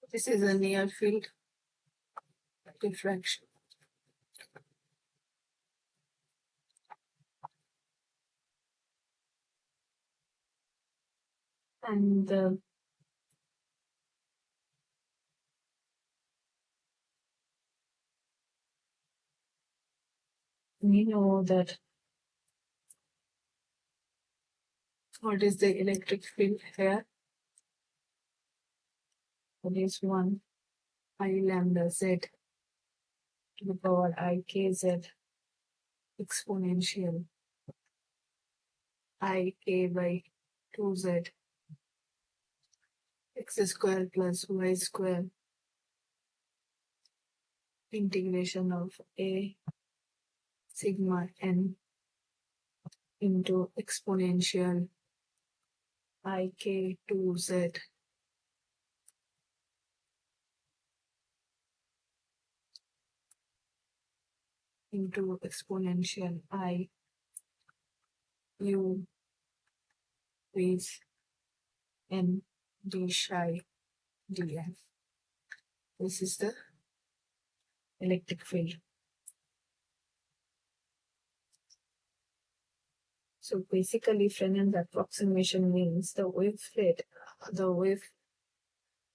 Speaker 1: This is a near field diffraction. And we know that what is the electric field here? It is 1 I lambda z to the power I k z exponential I k by 2z x square plus y square integration of a sigma n into exponential I k 2z into exponential I u with n d psi df. This is the electric field. So basically, Fresnel's approximation means the wave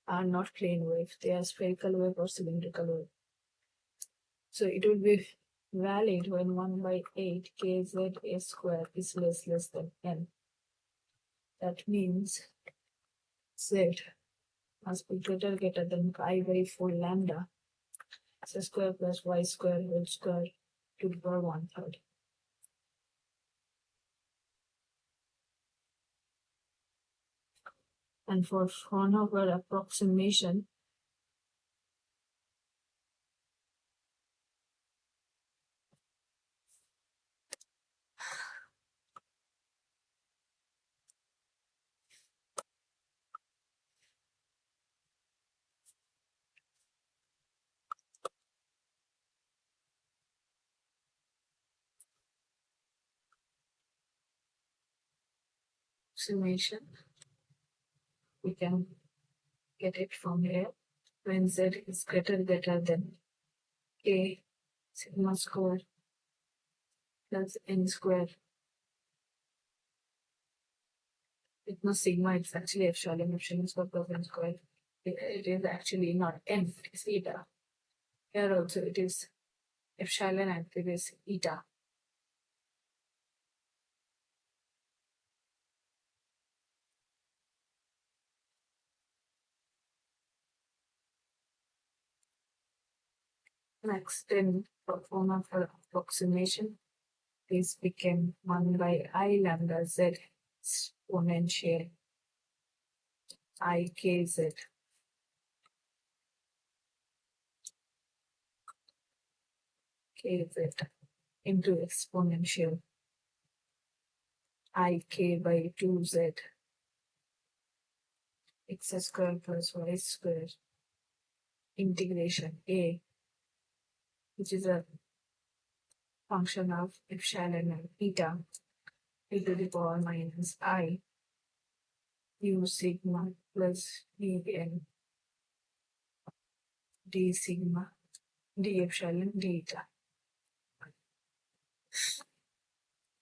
Speaker 1: are not plane wave, they are spherical wave or cylindrical wave. So it will be valid when 1 by 8 kz a square is less than n. That means z must be greater than pi by 4 lambda x square plus y square whole square to the power 1/3. And for Fraunhofer approximation, we can get it from here when z is greater than k sigma square plus n square. It's not sigma, it's actually epsilon square plus n square. It is actually not n, it is eta. Here also it is epsilon and it is eta. Next, in formula for approximation, this became 1 by I lambda z exponential I k z into exponential I k by 2z x square plus y square integration a, which is a function of epsilon and eta, e to the power minus I u sigma plus dn d sigma d epsilon d eta.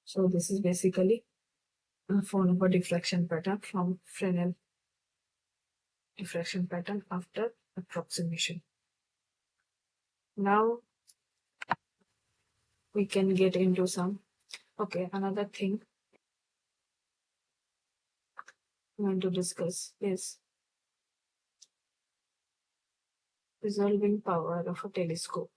Speaker 1: So this is basically a form of a diffraction pattern from Fresnel diffraction pattern after approximation. Now we can get into some. Okay, another thing I'm going to discuss is resolving power of a telescope.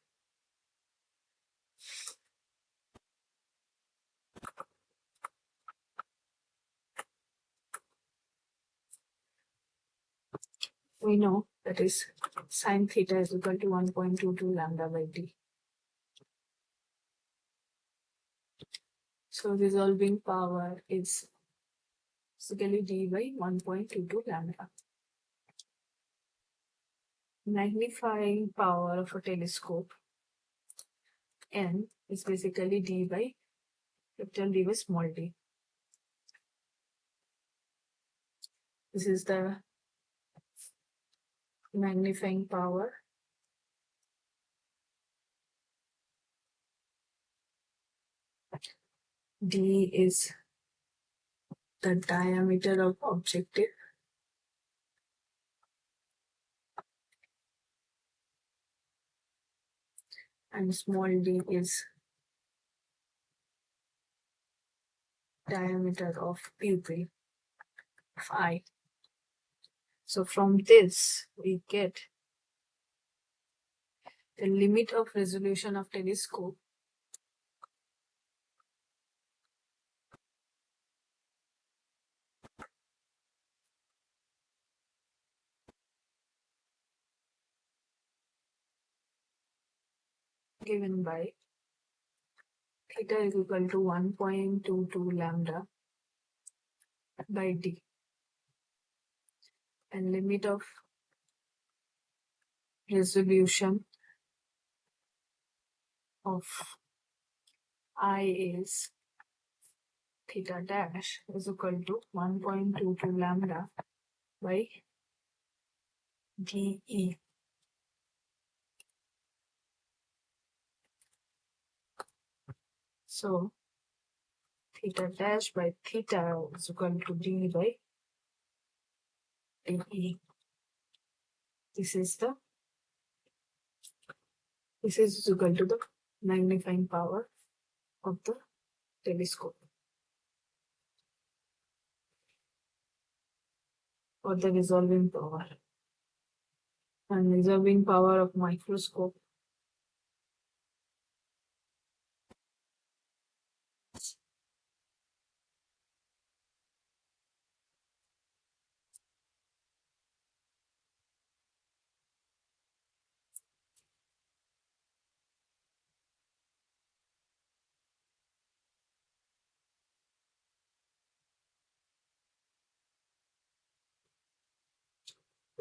Speaker 1: We know that is sine theta is equal to 1.22 lambda by d. So resolving power is basically d by 1.22 lambda. Magnifying power of a telescope n is basically d by capital D by small d. This is the magnifying power D is the diameter of objective and small d is diameter of pupil of eye. So from this we get the limit of resolution of telescope given by theta is equal to 1.22 lambda by d, and limit of resolution of I is theta dash is equal to 1.22 lambda by dE. So theta dash by theta is equal to d by dE. This is equal to the magnifying power of the telescope or the resolving power. And resolving power of microscope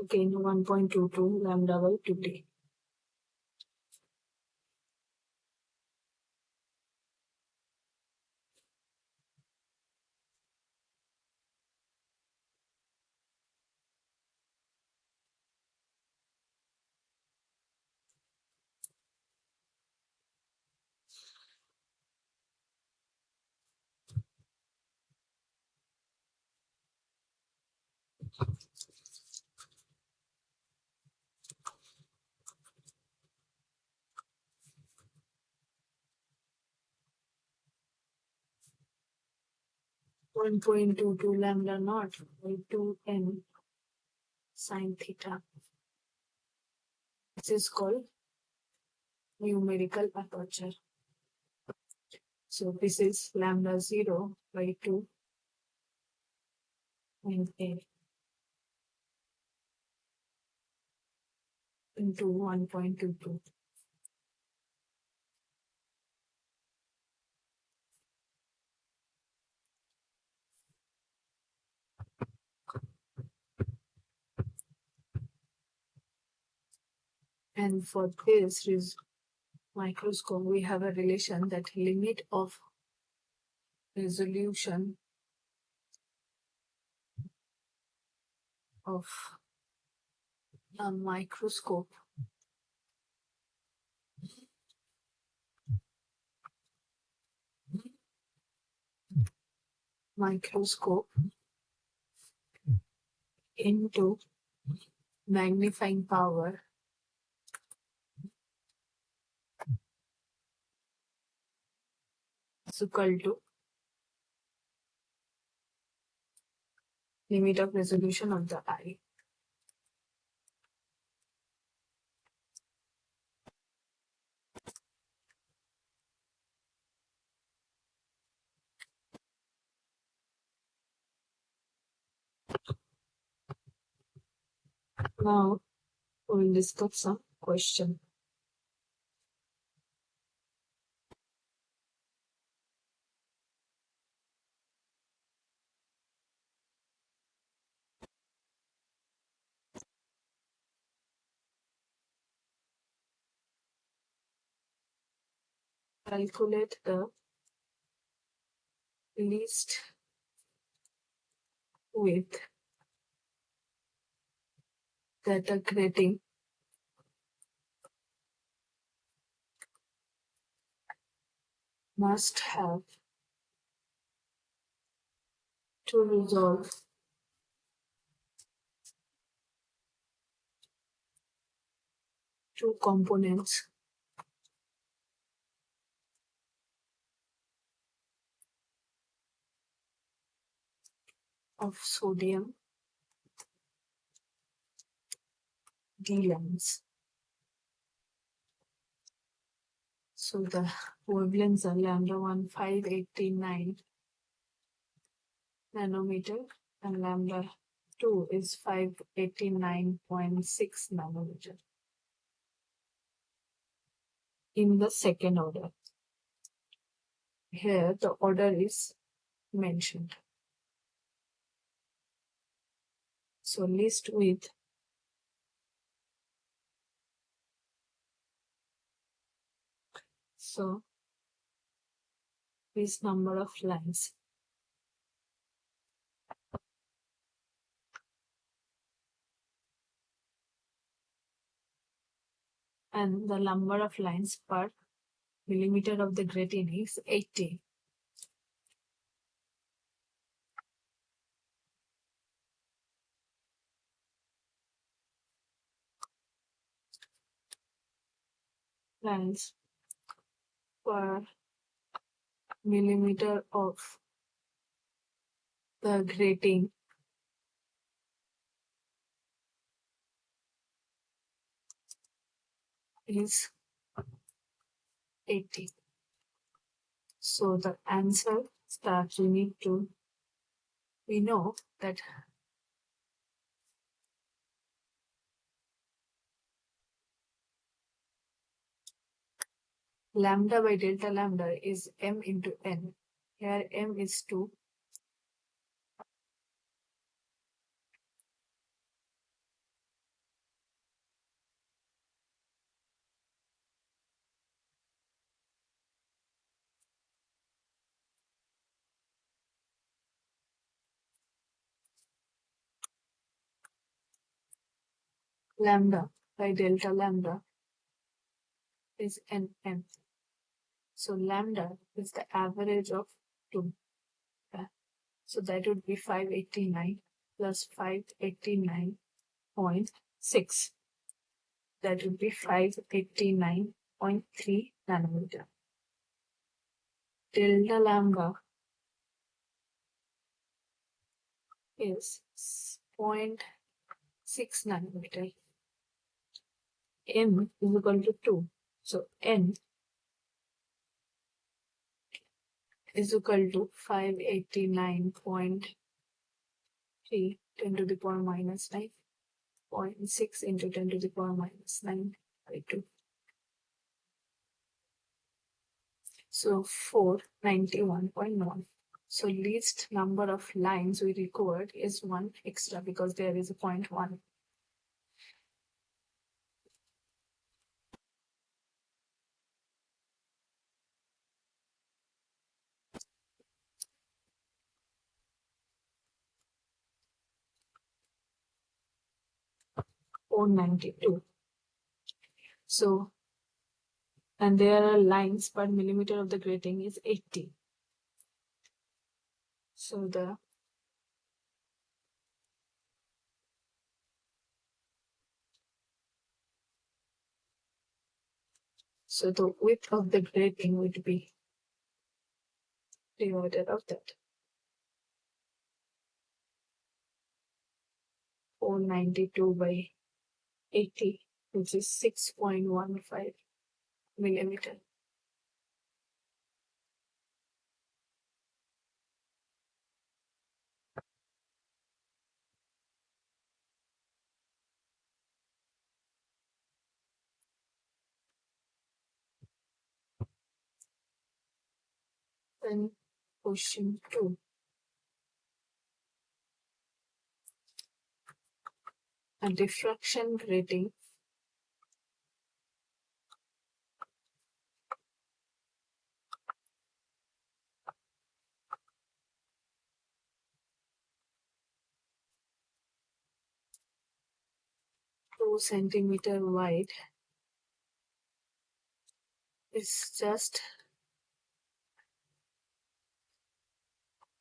Speaker 1: again 1.22 lambda by 2d. One point two two lambda naught by 2n sine theta. This is called numerical aperture. So this is lambda 0 by 2 and a into 1.22. And for this microscope, we have a relation that limit of resolution of a microscope into magnifying power is equal to limit of resolution of the eye. Now we will discuss some question. Calculate the least width that a grating must have to resolve two components of sodium D lines. So the wavelengths are lambda 1 589 nanometer and lambda 2 is 589.6 nanometer in the second order. Here the order is mentioned. So list with this number of lines. And the number of lines per millimeter of the grating is 80. Lines per millimeter of the grating is 80. So the answer that we know that lambda by delta lambda is m into n. Here m is 2. Lambda by delta lambda is nm. So lambda is the average of 2. So that would be 589 plus 589.6. That would be 589.3 nanometer. Delta lambda is 0.6 nanometer. M is equal to 2. So N is equal to 589.3 10 to the power minus 9, 0.6 into 10 to the power minus 9 by 2. So 491.1. So least number of lines we record is 1 extra because there is a 0.1. .492. So, and there are lines per millimeter of the grating is 80. So the width of the grating would be divided of that. 492 by 80, which is 6.15 millimeter. Then question 2. A diffraction grating 2 centimeter wide is just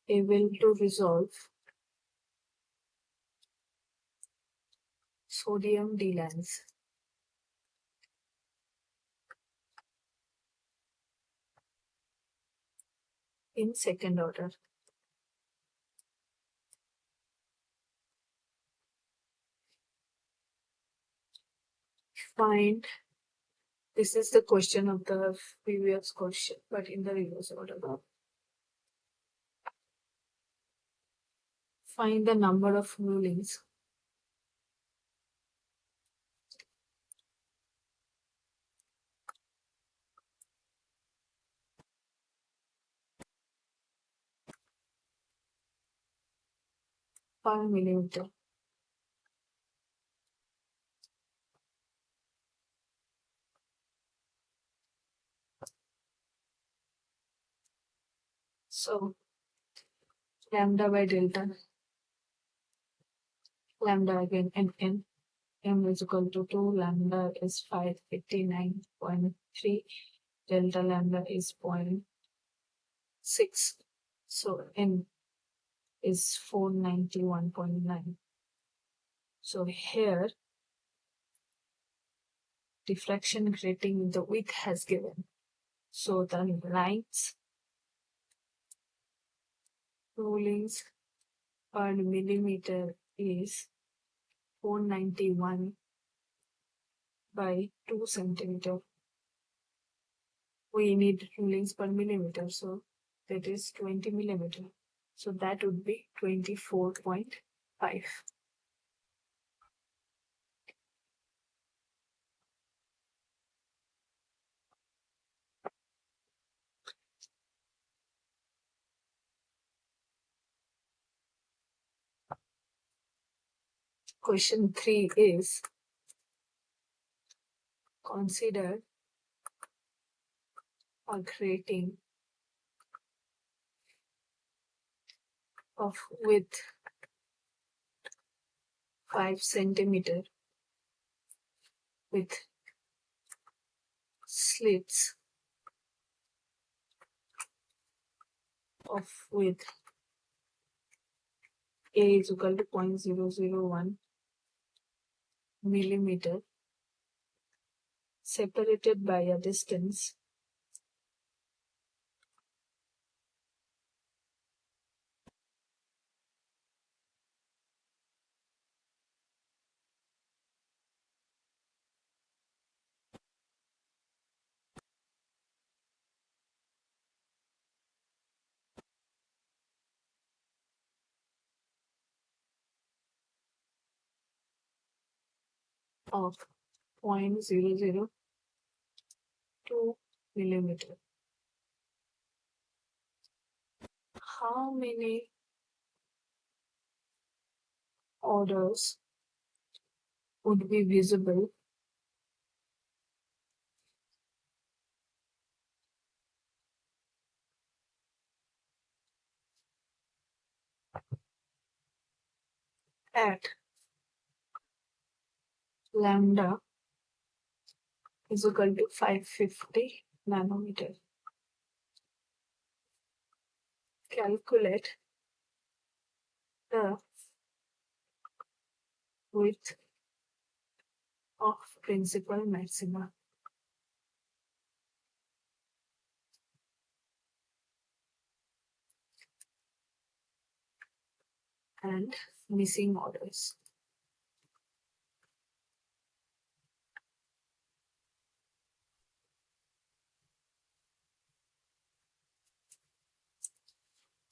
Speaker 1: able to resolve sodium D-lines. In second order. Find, this is the question of the previous question, but in the reverse order. Find the number of rulings per millimeter. So lambda by delta, lambda again n m is equal to 2, lambda is 589.3, delta lambda is 0.6. So n is 491.9. So here diffraction grating the width has given. So the lines rulings per millimeter is 491 by 2 centimeter. We need rulings per millimeter, so that is 20 millimeter. So that would be 24.5. Question 3 is, consider a grating of width 5 centimeter with slits of width A is equal to 0.001 millimeter separated by a distance of 0.002 millimeter. How many orders would be visible at lambda is equal to 550 nanometer? Calculate the width of principal maxima and missing orders.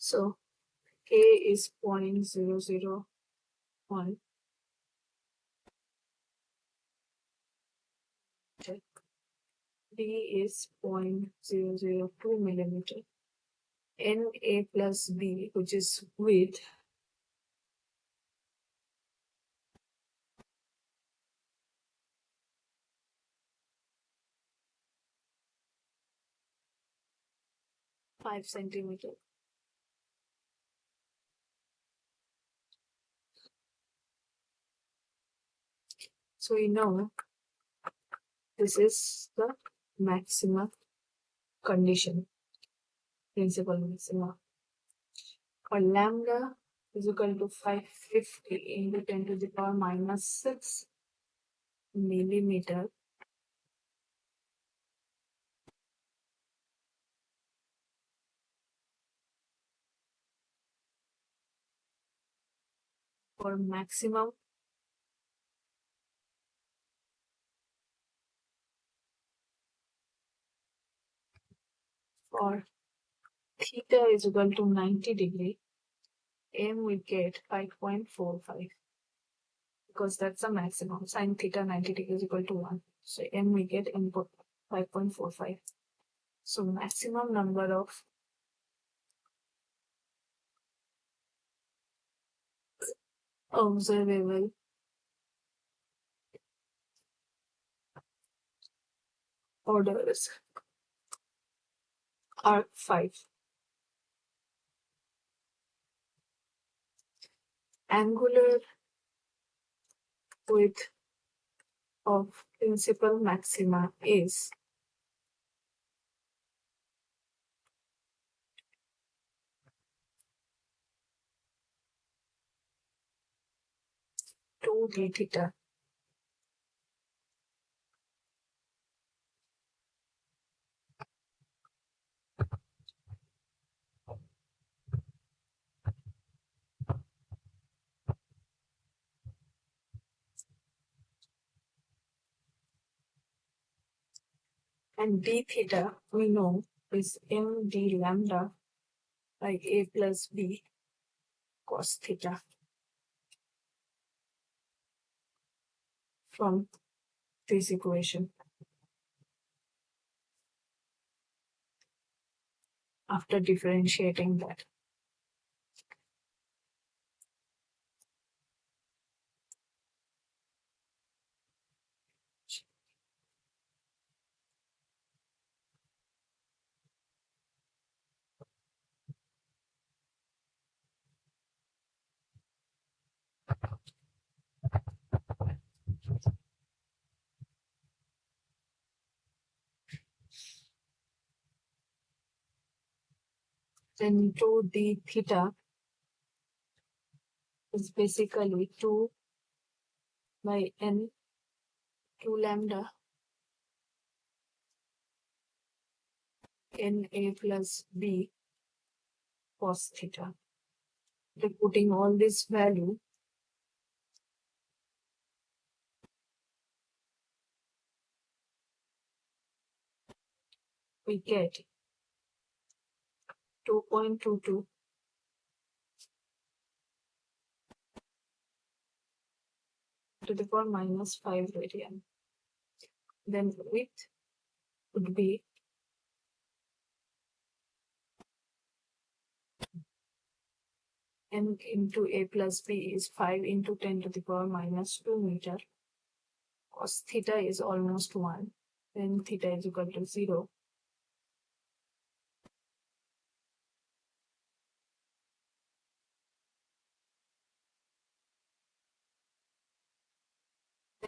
Speaker 1: So K is 0.001, D is 0.002 millimeter, Na plus B, which is width, five centimeter. So we know this is the maximum condition, principal maxima. For lambda is equal to 550 into 10 to the power minus 6 millimeter for maximum for theta is equal to 90 degree, m we get 5.45 because that's the maximum. Sin theta 90 degree is equal to 1. So m we get input 5.45. So maximum number of observable orders are 5. Angular width of principal maxima is 2d theta. And d theta we know is md lambda by a plus b cos theta from this equation. After differentiating that, then 2d theta is basically 2 by n 2 lambda n a plus b cos theta. By putting all this value, we get 2.22 to the power minus 5 radian. Then width would be n into a plus b is 5 into 10 to the power minus 2 meter. Cos theta is almost 1. Then theta is equal to 0.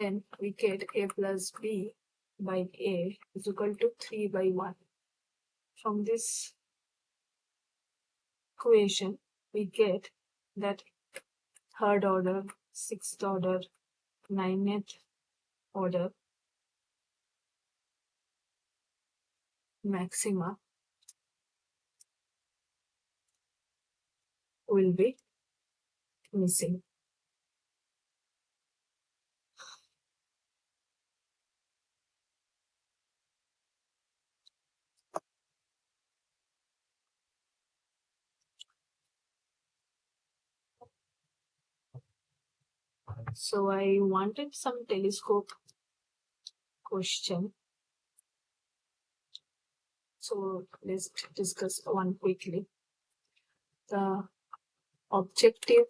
Speaker 1: Then we get a plus b by a is equal to 3 by 1. From this equation, we get that third order, sixth order, ninth order maxima will be missing. So I wanted some telescope question. So let's discuss one quickly. The objective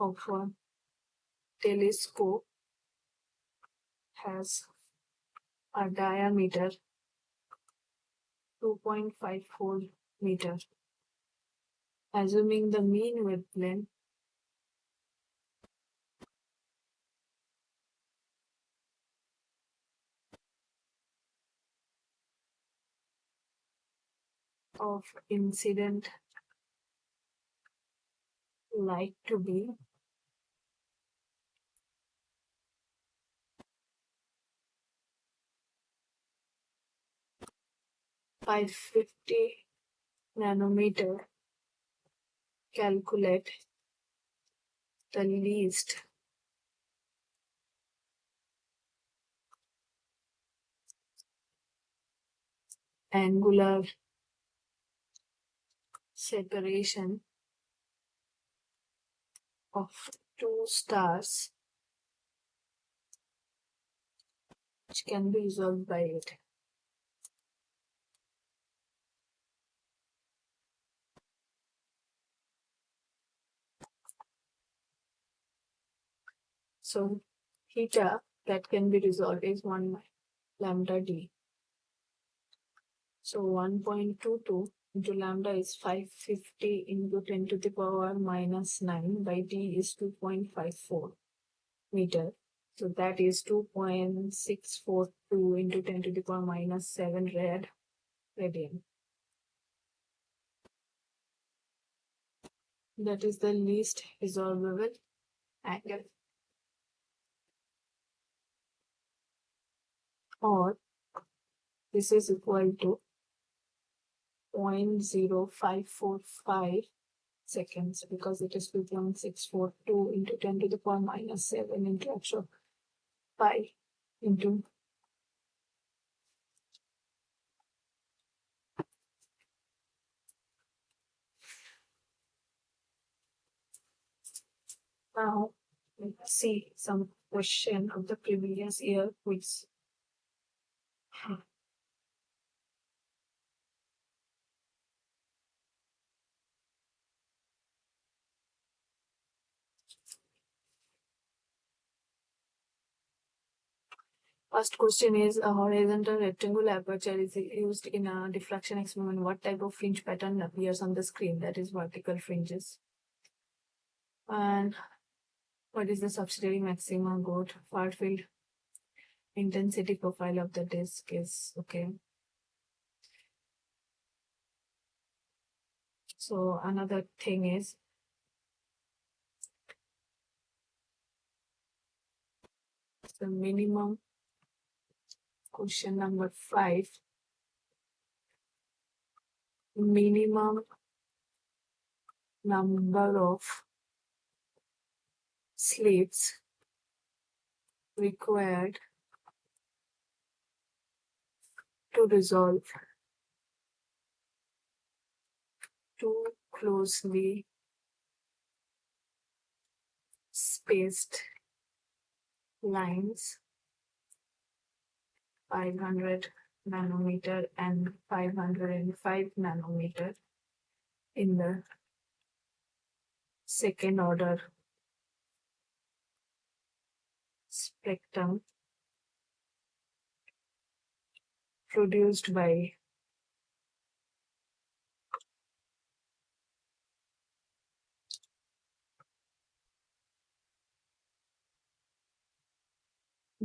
Speaker 1: of a telescope has a diameter 2.54 meter. Assuming the mean wavelength of incident light to be by 50 nanometer. Calculate the least angular separation of two stars which can be resolved by it. So theta that can be resolved is 1 lambda d. So 1.22 into lambda is 550 into 10 to the power minus 9 by d is 2.54 meter. So that is 2.642 into 10 to the power minus 7 radian. That is the least resolvable angle. Or this is equal to 0.0545 seconds because it is 2.642 into 10 to the power minus 7 into actual pi into now. Let's see some question of the previous year quiz. First question is a horizontal rectangular aperture is used in a diffraction experiment. What type of fringe pattern appears on the screen? That is vertical fringes. And what is the subsidiary maximum good far field intensity profile of the disk is okay. So another thing is the minimum question number 5. Minimum number of slits required to resolve two closely spaced lines, 500 nanometer and 505 nanometer in the second order spectrum produced by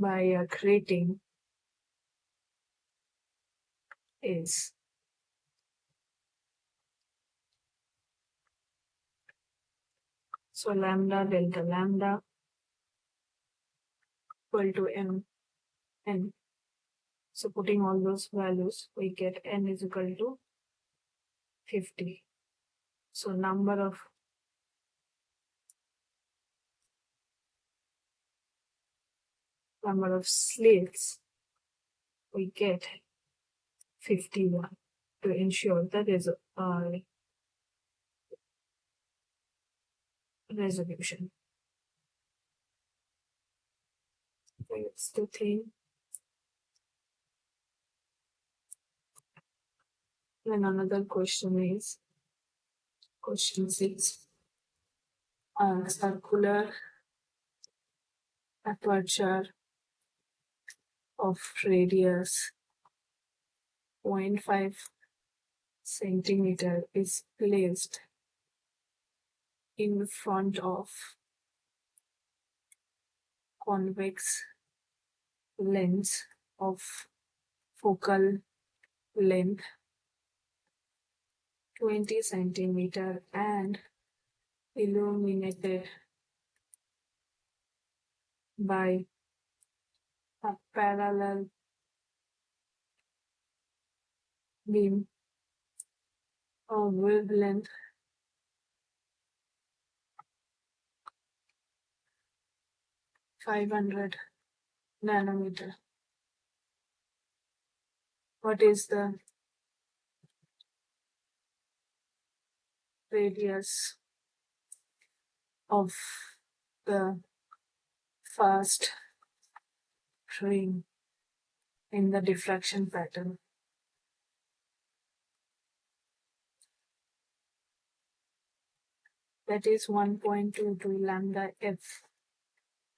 Speaker 1: a grating is so lambda delta lambda equal to n. So putting all those values, we get n is equal to 50. So number of slits we get 51 to ensure that is a resolution. That's the thing. Then another question is question 6. A circular aperture of radius 0.5 centimeter is placed in front of convex lens of focal length 20 centimeter and illuminated by a parallel beam of wavelength 500 nanometer. What is the radius of the first ring in the diffraction pattern? That is 1.22 lambda f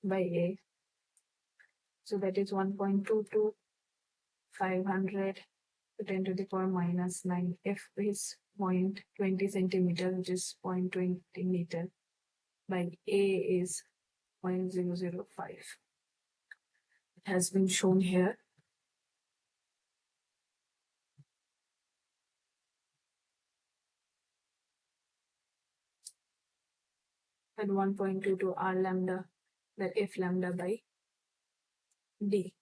Speaker 1: by a. So that is 1.22 500 to 10 to the power minus 9. F is 0.20 centimeter, which is 0.20 meter, by A is 0.005. It has been shown here. And 1.22 R lambda, that F lambda by D.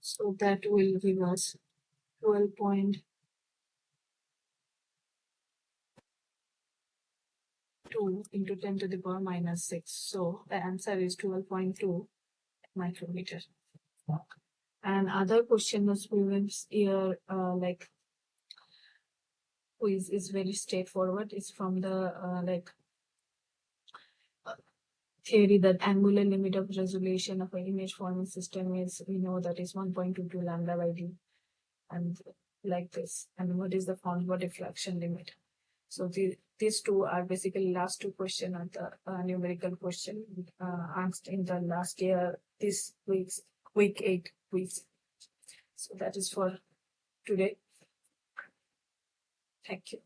Speaker 1: So that will give us 12.2 into 10 to the power minus 6. So the answer is 12.2 micrometer. And other question was students here, like quiz is very straightforward. It's from the theory that angular limit of resolution of an image forming system is, we know that is 1.22 lambda by d, and like this. And what is the form diffraction limit? So these two are basically last two questions of the numerical question asked in the last year, this week 8 quiz. So that is for today. Thank you.